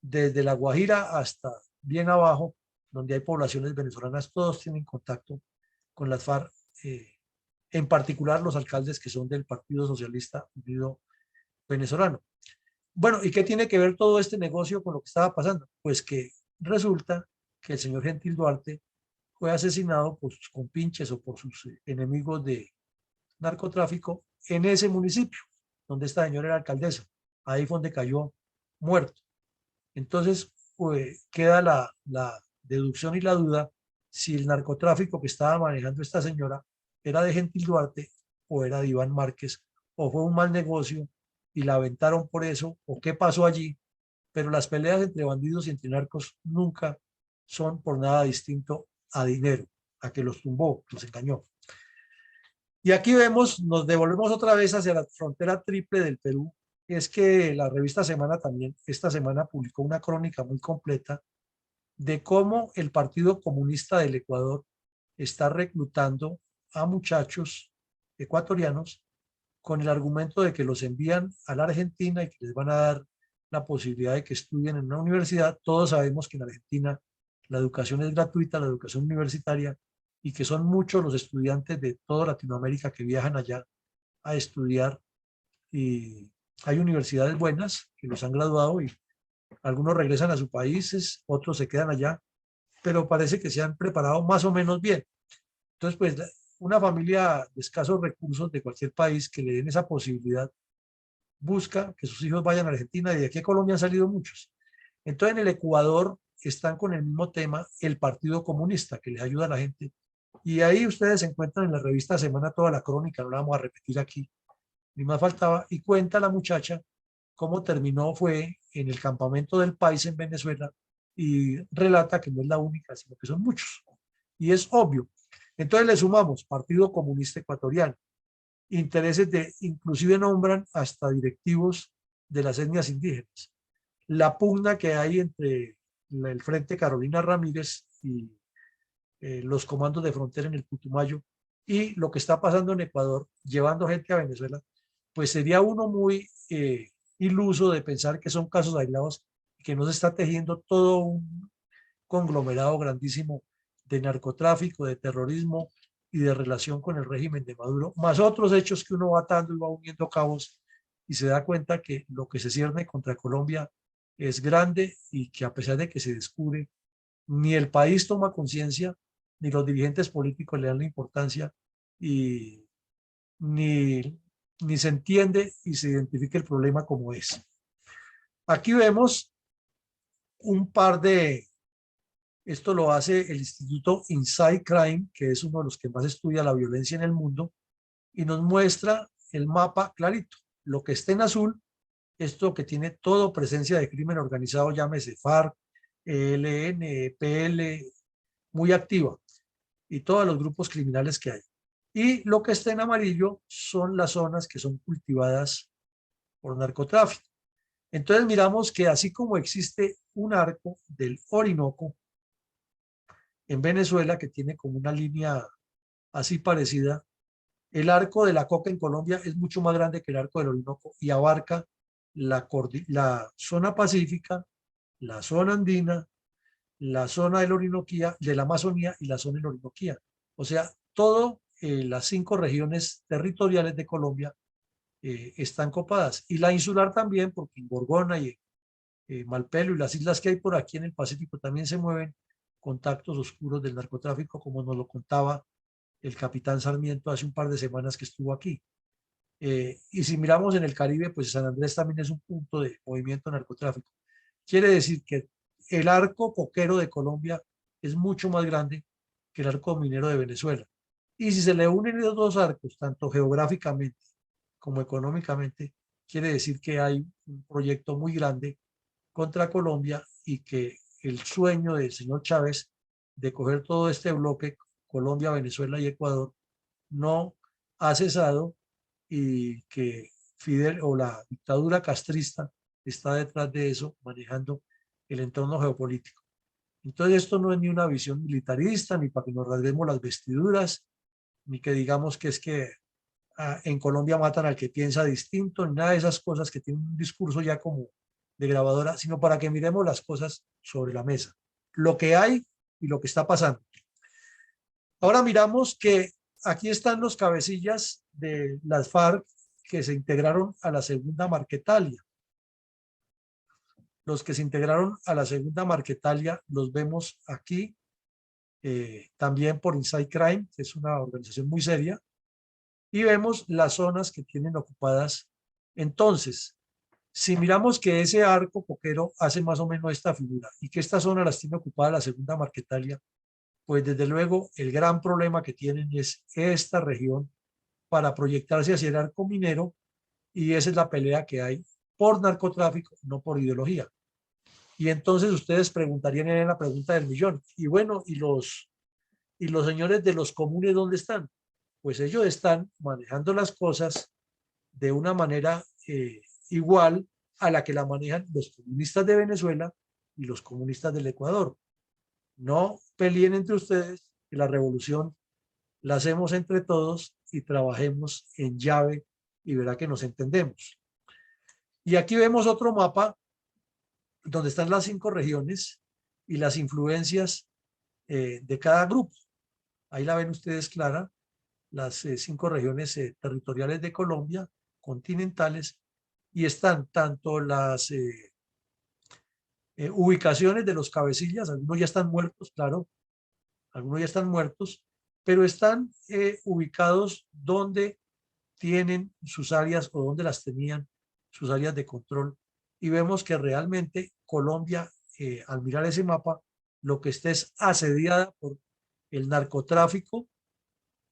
S1: desde La Guajira hasta bien abajo, donde hay poblaciones venezolanas. Todos tienen contacto con las FARC, en particular los alcaldes que son del Partido Socialista Unido Venezolano. Bueno, ¿y qué tiene que ver todo este negocio con lo que estaba pasando? Pues que resulta que el señor Gentil Duarte fue asesinado por sus compinches o por sus enemigos de narcotráfico en ese municipio donde esta señora era alcaldesa. Ahí fue donde cayó muerto. Entonces, pues, queda la deducción y la duda si el narcotráfico que estaba manejando esta señora era de Gentil Duarte o era de Iván Márquez, o fue un mal negocio y la aventaron por eso, o qué pasó allí. Pero las peleas entre bandidos y entre narcos nunca son por nada distinto a dinero, a que los tumbó, los engañó. Y aquí vemos, nos devolvemos otra vez hacia la frontera triple del Perú. Es que la revista Semana también esta semana publicó una crónica muy completa de cómo el Partido Comunista del Ecuador está reclutando a muchachos ecuatorianos con el argumento de que los envían a la Argentina y que les van a dar la posibilidad de que estudien en una universidad. Todos sabemos que en Argentina la educación es gratuita, la educación universitaria, y que son muchos los estudiantes de toda Latinoamérica que viajan allá a estudiar, y hay universidades buenas que los han graduado y algunos regresan a sus países, otros se quedan allá, pero parece que se han preparado más o menos bien. Entonces, pues una familia de escasos recursos de cualquier país que le den esa posibilidad busca que sus hijos vayan a Argentina, y de aquí a Colombia han salido muchos. Entonces, en el Ecuador están con el mismo tema el Partido Comunista, que les ayuda a la gente. Y ahí ustedes encuentran en la revista Semana toda la crónica, no la vamos a repetir aquí, ni más faltaba, y cuenta la muchacha cómo terminó, fue en el campamento del país en Venezuela, y relata que no es la única, sino que son muchos. Y es obvio. Entonces le sumamos Partido Comunista Ecuatoriano, intereses de, inclusive nombran hasta directivos de las etnias indígenas. La pugna que hay entre el Frente Carolina Ramírez y los comandos de frontera en el Putumayo y lo que está pasando en Ecuador, llevando gente a Venezuela, pues sería uno muy iluso de pensar que son casos aislados y que no se está tejiendo todo un conglomerado grandísimo de narcotráfico, de terrorismo y de relación con el régimen de Maduro, más otros hechos que uno va atando y va uniendo cabos y se da cuenta que lo que se cierne contra Colombia es grande y que a pesar de que se descubre, ni el país toma conciencia, ni los dirigentes políticos le dan la importancia y ni, ni se entiende y se identifica el problema como es. Aquí vemos un par de, esto lo hace el Instituto Inside Crime, que es uno de los que más estudia la violencia en el mundo, y nos muestra el mapa clarito. Lo que está en azul, esto que tiene todo presencia de crimen organizado, llámese FARC, ELN, EPL, muy activa, y todos los grupos criminales que hay. Y lo que está en amarillo son las zonas que son cultivadas por narcotráfico. Entonces miramos que así como existe un arco del Orinoco en Venezuela que tiene como una línea así parecida, el arco de la Coca en Colombia es mucho más grande que el arco del Orinoco y abarca la zona pacífica, la zona andina, la zona del Orinoquía, de la Amazonía y la zona del Orinoquía. O sea, todas las 5 regiones territoriales de Colombia están copadas. Y la insular también, porque en Gorgona y Malpelo y las islas que hay por aquí en el Pacífico también se mueven contactos oscuros del narcotráfico, como nos lo contaba el capitán Sarmiento hace un par de semanas que estuvo aquí. Y si miramos en el Caribe, pues San Andrés también es un punto de movimiento narcotráfico. Quiere decir que el arco coquero de Colombia es mucho más grande que el arco minero de Venezuela. Y si se le unen los dos arcos, tanto geográficamente como económicamente, quiere decir que hay un proyecto muy grande contra Colombia y que el sueño del señor Chávez de coger todo este bloque, Colombia, Venezuela y Ecuador, no ha cesado y que Fidel o la dictadura castrista está detrás de eso, manejando el entorno geopolítico. Entonces esto no es ni una visión militarista, ni para que nos rasguemos las vestiduras, ni que digamos que es que en Colombia matan al que piensa distinto, ni nada de esas cosas que tienen un discurso ya como de grabadora, sino para que miremos las cosas sobre la mesa, lo que hay y lo que está pasando. Ahora miramos que aquí están los cabecillas de las FARC que se integraron a la segunda Marquetalia. Los que se integraron a la segunda Marquetalia los vemos aquí, también por Inside Crime, que es una organización muy seria, y vemos las zonas que tienen ocupadas. Entonces, si miramos que ese arco coquero hace más o menos esta figura y que esta zona las tiene ocupada la segunda Marquetalia, pues desde luego el gran problema que tienen es esta región para proyectarse hacia el arco minero, y esa es la pelea que hay por narcotráfico, no por ideología. Y entonces ustedes preguntarían en la pregunta del millón, y bueno, ¿y los señores de los comunes dónde están? Pues ellos están manejando las cosas de una manera igual a la que la manejan los comunistas de Venezuela y los comunistas del Ecuador. No peleen entre ustedes, que la revolución la hacemos entre todos y trabajemos en llave y verá que nos entendemos. Y aquí vemos otro mapa donde están las 5 regiones y las influencias de cada grupo. Ahí la ven ustedes clara, las 5 regiones territoriales de Colombia, continentales, y están tanto las ubicaciones de los cabecillas, algunos ya están muertos, claro, algunos ya están muertos, pero están ubicados donde tienen sus áreas o donde las tenían sus áreas de control. Y vemos que realmente Colombia, al mirar ese mapa, lo que está es asediada por el narcotráfico,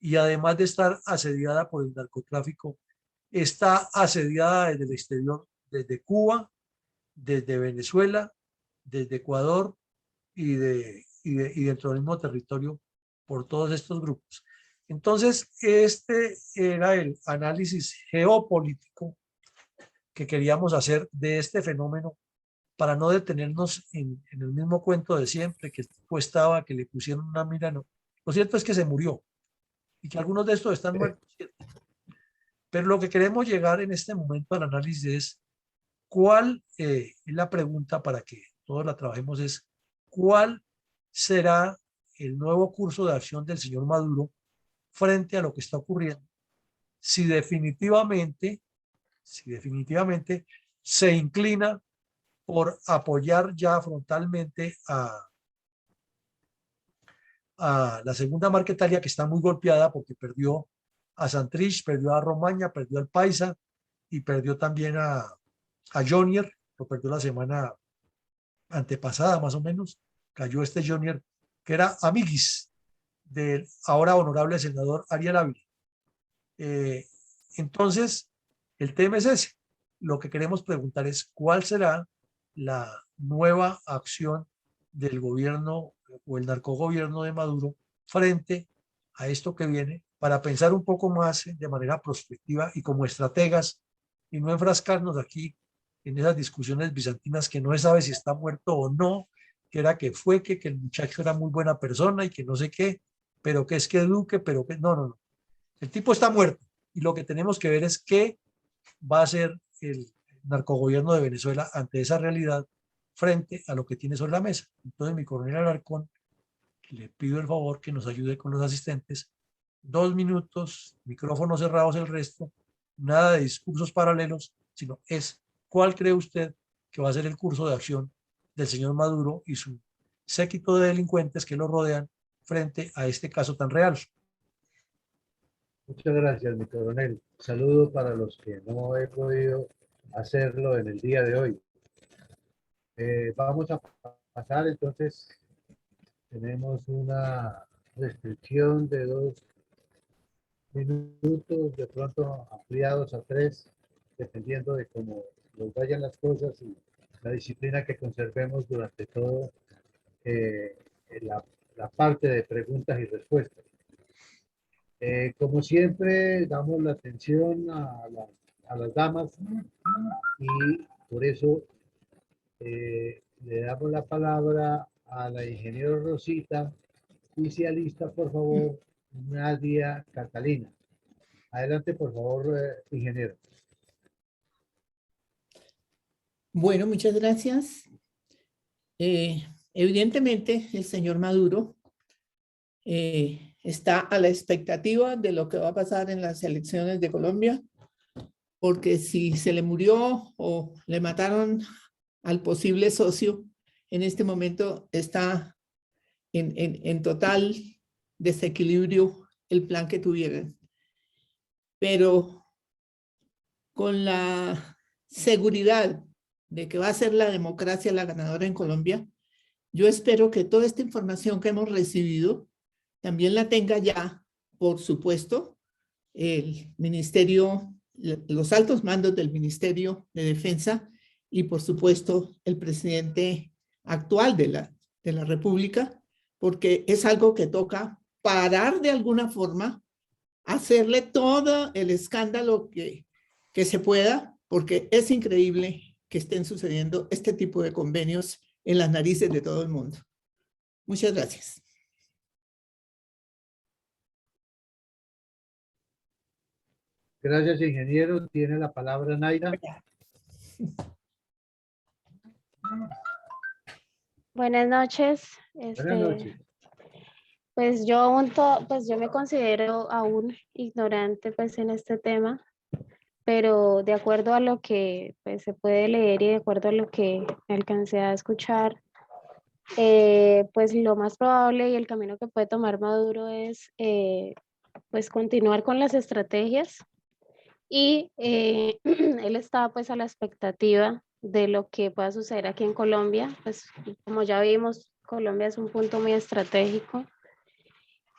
S1: y además de estar asediada por el narcotráfico, está asediada desde el exterior, desde Cuba, desde Venezuela, desde Ecuador y dentro del mismo territorio por todos estos grupos. Entonces, este era el análisis geopolítico que queríamos hacer de este fenómeno para no detenernos en el mismo cuento de siempre, que el tipo estaba, que le pusieron una mira. No. Lo cierto es que se murió y que algunos de estos están muertos. Pero lo que queremos llegar en este momento al análisis es cuál, es la pregunta para que todos la trabajemos, es cuál será el nuevo curso de acción del señor Maduro frente a lo que está ocurriendo. Si definitivamente, si definitivamente se inclina por apoyar ya frontalmente a la segunda Marquetalia, que está muy golpeada porque perdió a Santrich, perdió a Romaña, perdió al Paisa y perdió también a Jonier, lo perdió la semana antepasada más o menos, cayó este Jonier, que era amiguis del ahora honorable senador Ariel Ávila. Eh, entonces, el tema es ese. Lo que queremos preguntar es cuál será la nueva acción del gobierno o el narcogobierno de Maduro frente a esto que viene para pensar un poco más de manera prospectiva y como estrategas y no enfrascarnos aquí en esas discusiones bizantinas que no se sabe si está muerto o no, que era que fue, que el muchacho era muy buena persona y que no sé qué, pero que es que Duque, pero que no, no, no. El tipo está muerto y lo que tenemos que ver es qué va a hacer el narcogobierno de Venezuela ante esa realidad frente a lo que tiene sobre la mesa. Entonces, mi coronel Alarcón, le pido el favor que nos ayude con los asistentes. 2 minutos, micrófonos cerrados el resto, nada de discursos paralelos, sino es cuál cree usted que va a ser el curso de acción del señor Maduro y su séquito de delincuentes que lo rodean frente a este caso tan real.
S2: Muchas gracias, mi coronel. Saludo para los que no he podido hacerlo en el día de hoy. Vamos a pasar entonces, tenemos una restricción de 2 minutos, de pronto ampliados a 3, dependiendo de cómo nos vayan las cosas y la disciplina que conservemos durante todo eh, la parte de preguntas y respuestas. Como siempre, damos la atención a las damas y por eso le damos la palabra a la ingeniera Rosita y se alista, por favor, Nadia Catalina. Adelante, por favor, ingeniero.
S3: Bueno, muchas gracias. Evidentemente, el señor Maduro está a la expectativa de lo que va a pasar en las elecciones de Colombia, porque si se le murió o le mataron al posible socio, en este momento está en total desequilibrio el plan que tuvieran. Pero con la seguridad de que va a ser la democracia la ganadora en Colombia, yo espero que toda esta información que hemos recibido también la tenga ya, por supuesto, el ministerio, los altos mandos del Ministerio de Defensa y, por supuesto, el presidente actual de la República, porque es algo que toca parar de alguna forma, hacerle todo el escándalo que se pueda, porque es increíble que estén sucediendo este tipo de convenios en las narices de todo el mundo. Muchas gracias.
S2: Gracias, ingeniero. Tiene la palabra Naira.
S4: Buenas noches.
S2: Buenas noches.
S4: Pues yo me considero aún ignorante pues en este tema, pero de acuerdo a lo que pues, se puede leer y de acuerdo a lo que alcancé a escuchar, pues lo más probable y el camino que puede tomar Maduro es pues continuar con las estrategias y él está pues a la expectativa de lo que pueda suceder aquí en Colombia, pues como ya vimos, Colombia es un punto muy estratégico.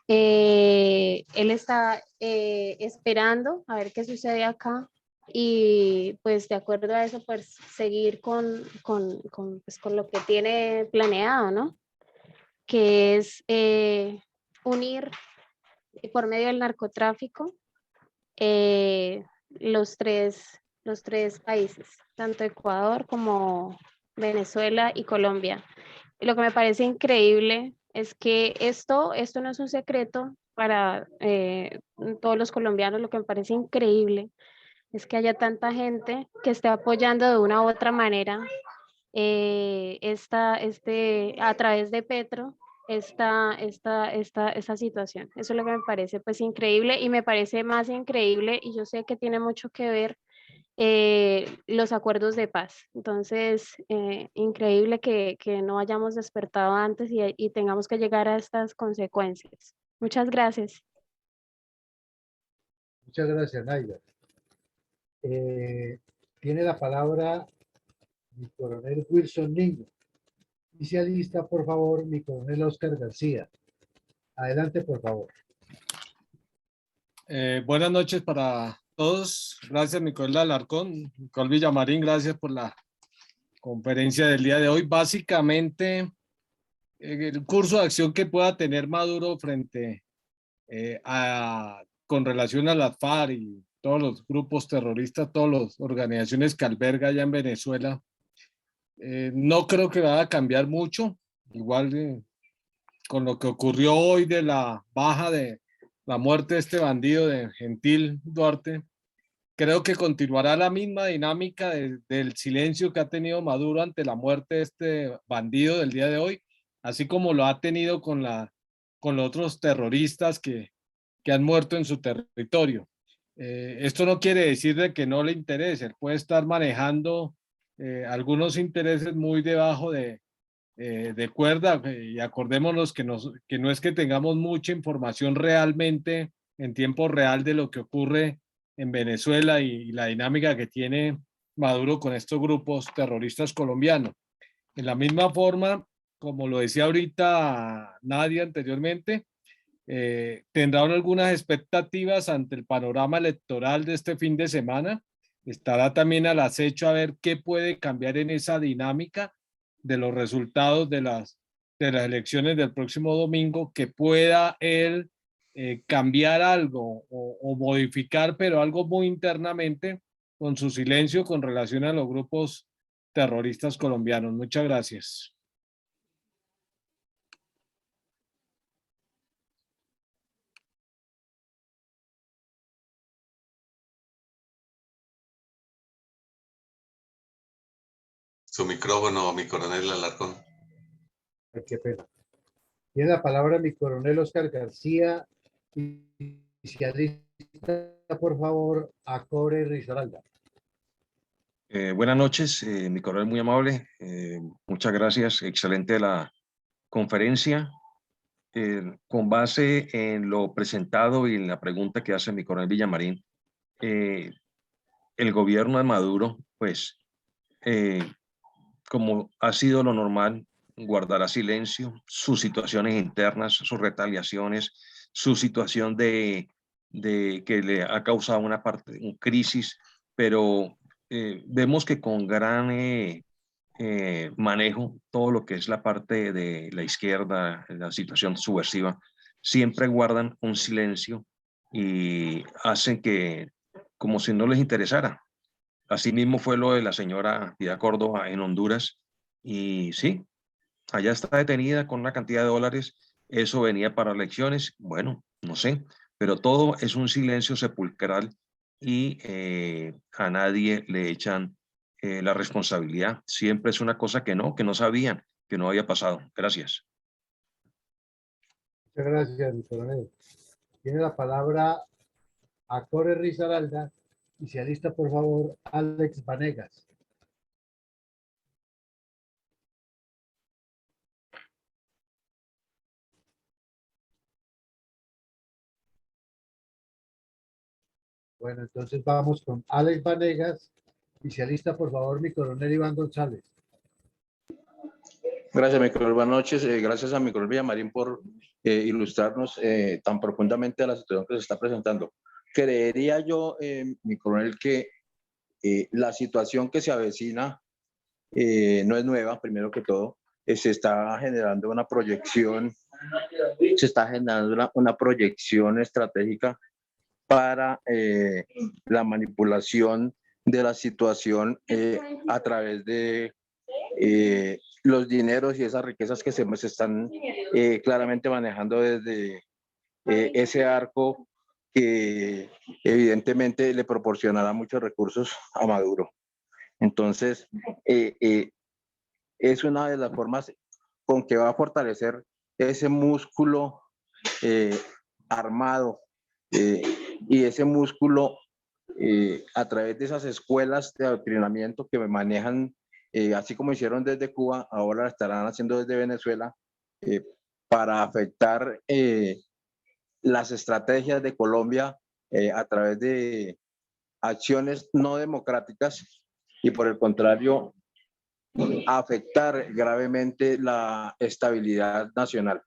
S4: Él está esperando a ver qué sucede acá y pues de acuerdo a eso pues seguir pues, con lo que tiene planeado, ¿no? Que es unir por medio del narcotráfico los tres los tres países, tanto Ecuador como Venezuela y Colombia. Y lo que me parece increíble es que esto no es un secreto para todos los colombianos. Lo que me parece increíble es que haya tanta gente que esté apoyando de una u otra manera a través de Petro esta situación. Eso es lo que me parece pues increíble, y me parece más increíble, y yo sé que tiene mucho que ver los acuerdos de paz. Entonces, increíble que no hayamos despertado antes y tengamos que llegar a estas consecuencias. Muchas gracias.
S2: Muchas gracias, Naida. Tiene la palabra mi coronel Wilson Niño. Y se alista, por favor, mi coronel Oscar García. Adelante, por favor.
S5: Buenas noches para todos. Gracias, Micoel Alarcón. Micoel Villamarín, gracias por la conferencia del día de hoy. Básicamente, el curso de acción que pueda tener Maduro frente con relación a las FARC y todos los grupos terroristas, todas las organizaciones que alberga allá en Venezuela, no creo que vaya a cambiar mucho. Igual con lo que ocurrió hoy de la baja de la muerte de este bandido de Gentil Duarte, creo que continuará la misma dinámica del silencio que ha tenido Maduro ante la muerte de este bandido del día de hoy, así como lo ha tenido con los otros terroristas que han muerto en su territorio. Esto no quiere decir de que no le interese, él puede estar manejando algunos intereses muy debajo de cuerda, y acordémonos que no es que tengamos mucha información realmente en tiempo real de lo que ocurre en Venezuela y la dinámica que tiene Maduro con estos grupos terroristas colombianos. En la misma forma, como lo decía ahorita Nadia anteriormente, tendrán algunas expectativas ante el panorama electoral de este fin de semana. Estará también al acecho a ver qué puede cambiar en esa dinámica de los resultados de las elecciones del próximo domingo, que pueda él cambiar algo o modificar, pero algo muy internamente, con su silencio con relación a los grupos terroristas colombianos. Muchas gracias.
S6: Su micrófono, mi coronel Alarcón.
S2: Ay, qué pena. Tiene la palabra mi coronel Oscar García y se alista, por favor, a Core Risaralda.
S7: Buenas noches, mi coronel muy amable. Muchas gracias. Excelente la conferencia. Con base en lo presentado y en la pregunta que hace mi coronel Villamarín, el gobierno de Maduro, pues, como ha sido lo normal, guardará silencio, sus situaciones internas, sus retaliaciones, su situación de que le ha causado una crisis, pero vemos que con gran manejo todo lo que es la parte de la izquierda, la situación subversiva, siempre guardan un silencio y hacen que como si no les interesara. Asimismo fue lo de la señora Piedad Córdoba en Honduras, y sí, allá está detenida con una cantidad de dólares. Eso venía para elecciones, bueno, no sé, pero todo es un silencio sepulcral y a nadie le echan la responsabilidad. Siempre es una cosa que no sabían, que no había pasado. Gracias.
S2: Muchas gracias, mi coronel. Tiene la palabra a Core Risaralda y se alista, por favor, Alex Vanegas. Bueno, entonces vamos con Alex Vanegas y se alista, por favor, mi coronel Iván González.
S8: Gracias, mi coronel. Buenas noches. Gracias a mi coronel Villamarín por ilustrarnos tan profundamente a la situación que se está presentando. Creería yo, mi coronel, que la situación que se avecina no es nueva, primero que todo. Se está generando una proyección, una proyección estratégica para la manipulación de la situación a través de los dineros y esas riquezas que se están claramente manejando desde ese arco que evidentemente le proporcionará muchos recursos a Maduro. Entonces, es una de las formas con que va a fortalecer ese músculo armado y ese músculo a través de esas escuelas de adoctrinamiento que manejan, así como hicieron desde Cuba, ahora estarán haciendo desde Venezuela, para afectar las estrategias de Colombia a través de acciones no democráticas y por el contrario, afectar gravemente la estabilidad nacional.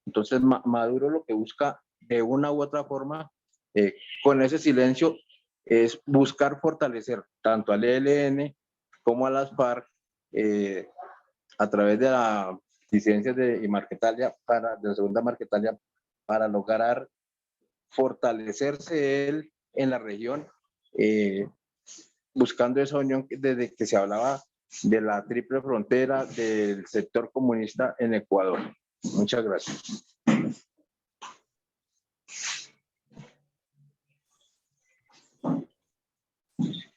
S8: Entonces, Maduro lo que busca de una u otra forma, con ese silencio, es buscar fortalecer tanto al ELN como a las FARC a través de la disidencia de Marquetalia, de la segunda Marquetalia, para lograr fortalecerse él en la región, buscando esa unión desde que se hablaba de la triple frontera del sector comunista en Ecuador. Muchas gracias.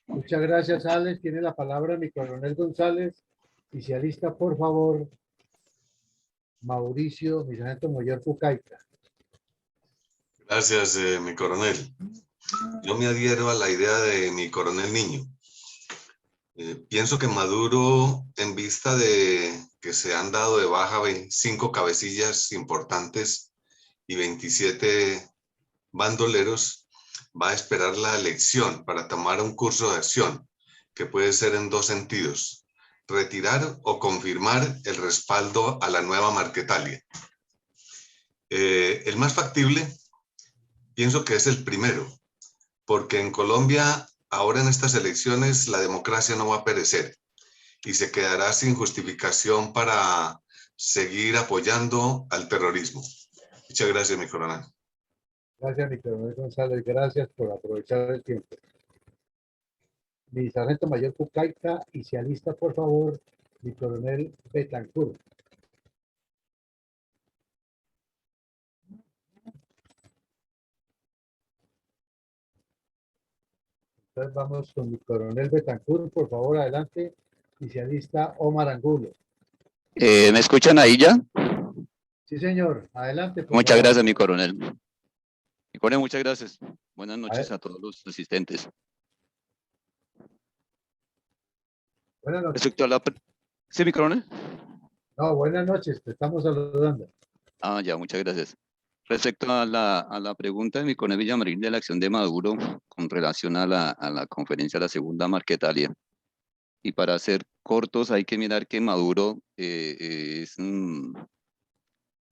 S2: Muchas gracias, Alex. Tiene la palabra mi coronel González. Y se alista, por favor, Mauricio, mi sargento mayor Pucaica.
S6: Gracias, mi coronel. Yo me adhiero a la idea de mi coronel Niño. Pienso que Maduro, en vista de que se han dado de baja 5 cabecillas importantes y 27 bandoleros, va a esperar la elección para tomar un curso de acción que puede ser en 2 sentidos: retirar o confirmar el respaldo a la nueva Marquetalia. El más factible, pienso que es el primero, porque en Colombia, ahora en estas elecciones, la democracia no va a perecer y se quedará sin justificación para seguir apoyando al terrorismo. Muchas gracias, mi coronel.
S2: Gracias, mi coronel González. Gracias por aprovechar el tiempo. Mi sargento mayor Pucaica, y se alista, por favor, mi coronel Betancourt. Entonces vamos con mi coronel Betancourt, por favor, adelante. Y se alista Omar Angulo.
S9: ¿Me escuchan ahí ya?
S2: Sí, señor. Adelante, por
S9: Muchas
S2: favor.
S9: gracias, mi coronel. Mi coronel, muchas gracias. Buenas noches a todos los asistentes.
S2: Buenas noches.
S9: Respecto a la... ¿Sí, mi coronel?
S2: No, buenas noches. Te estamos saludando.
S9: Ah, ya, muchas gracias. Respecto a la pregunta de mi coronel Villamarín de la acción de Maduro con relación a la conferencia de la segunda Marquetalia. Y para ser cortos, hay que mirar que Maduro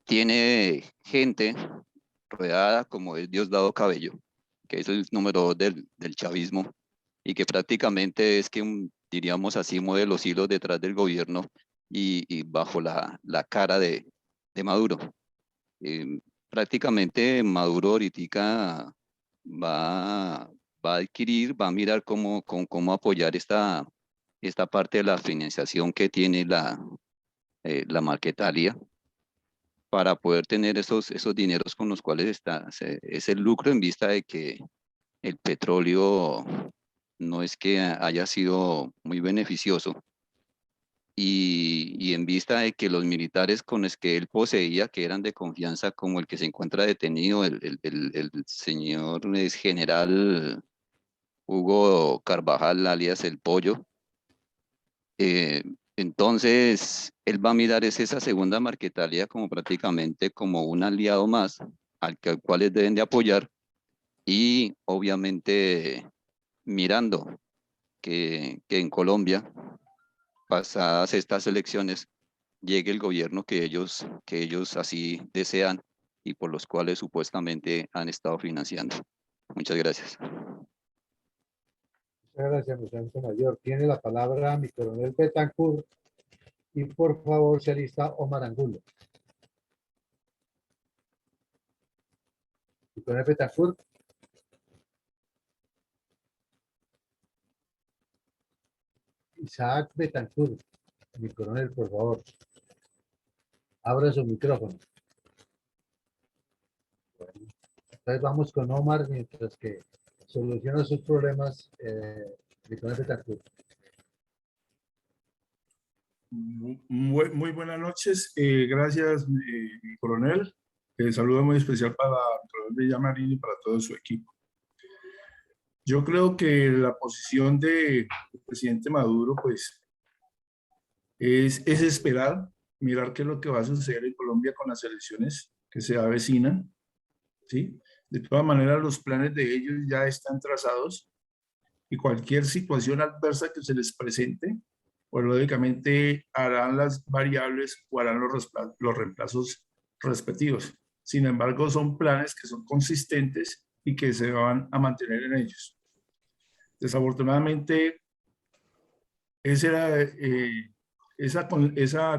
S9: tiene gente rodeada como es Diosdado Cabello, que es el número 2 del chavismo, y que prácticamente es que, diríamos así, mueve los hilos detrás del gobierno y bajo la cara de Maduro. Prácticamente Maduro ahorita va a adquirir, va a mirar cómo apoyar esta parte de la financiación que tiene la Marquetalia, para poder tener esos dineros con los cuales es el lucro, en vista de que el petróleo no es que haya sido muy beneficioso, y en vista de que los militares con los que él poseía, que eran de confianza, como el que se encuentra detenido, el señor general Hugo Carvajal, alias El Pollo, entonces él va a mirar esa segunda Marquetalia como prácticamente como un aliado más al cual deben de apoyar, y obviamente mirando que en Colombia, pasadas estas elecciones, llegue el gobierno que ellos así desean y por los cuales supuestamente han estado financiando. Muchas gracias.
S2: Muchas gracias, mi sargento mayor. Tiene la palabra mi coronel Betancourt. Y por favor, se alista Omar Angulo. Mi coronel Betancourt. Isaac Betancourt. Mi coronel, por favor. Abra su micrófono. Bueno, entonces vamos con Omar mientras que soluciona sus problemas. Mi coronel Betancourt.
S10: Muy buenas noches. Gracias, mi coronel. Saludo muy especial para el coronel Villamarín y para todo su equipo. Yo creo que la posición del presidente Maduro, pues, es esperar, mirar qué es lo que va a suceder en Colombia con las elecciones que se avecinan, ¿sí? De todas maneras, los planes de ellos ya están trazados y cualquier situación adversa que se les presente, pues lógicamente harán las variables o harán los reemplazos respectivos. Sin embargo, son planes que son consistentes y que se van a mantener en ellos. Desafortunadamente, esa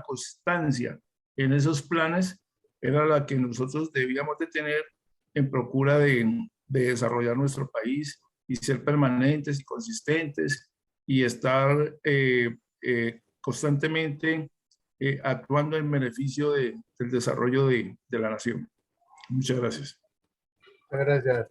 S10: constancia en esos planes era la que nosotros debíamos de tener en procura de desarrollar nuestro país y ser permanentes y consistentes y estar constantemente actuando en beneficio del desarrollo de la nación. Muchas gracias.
S2: Muchas gracias.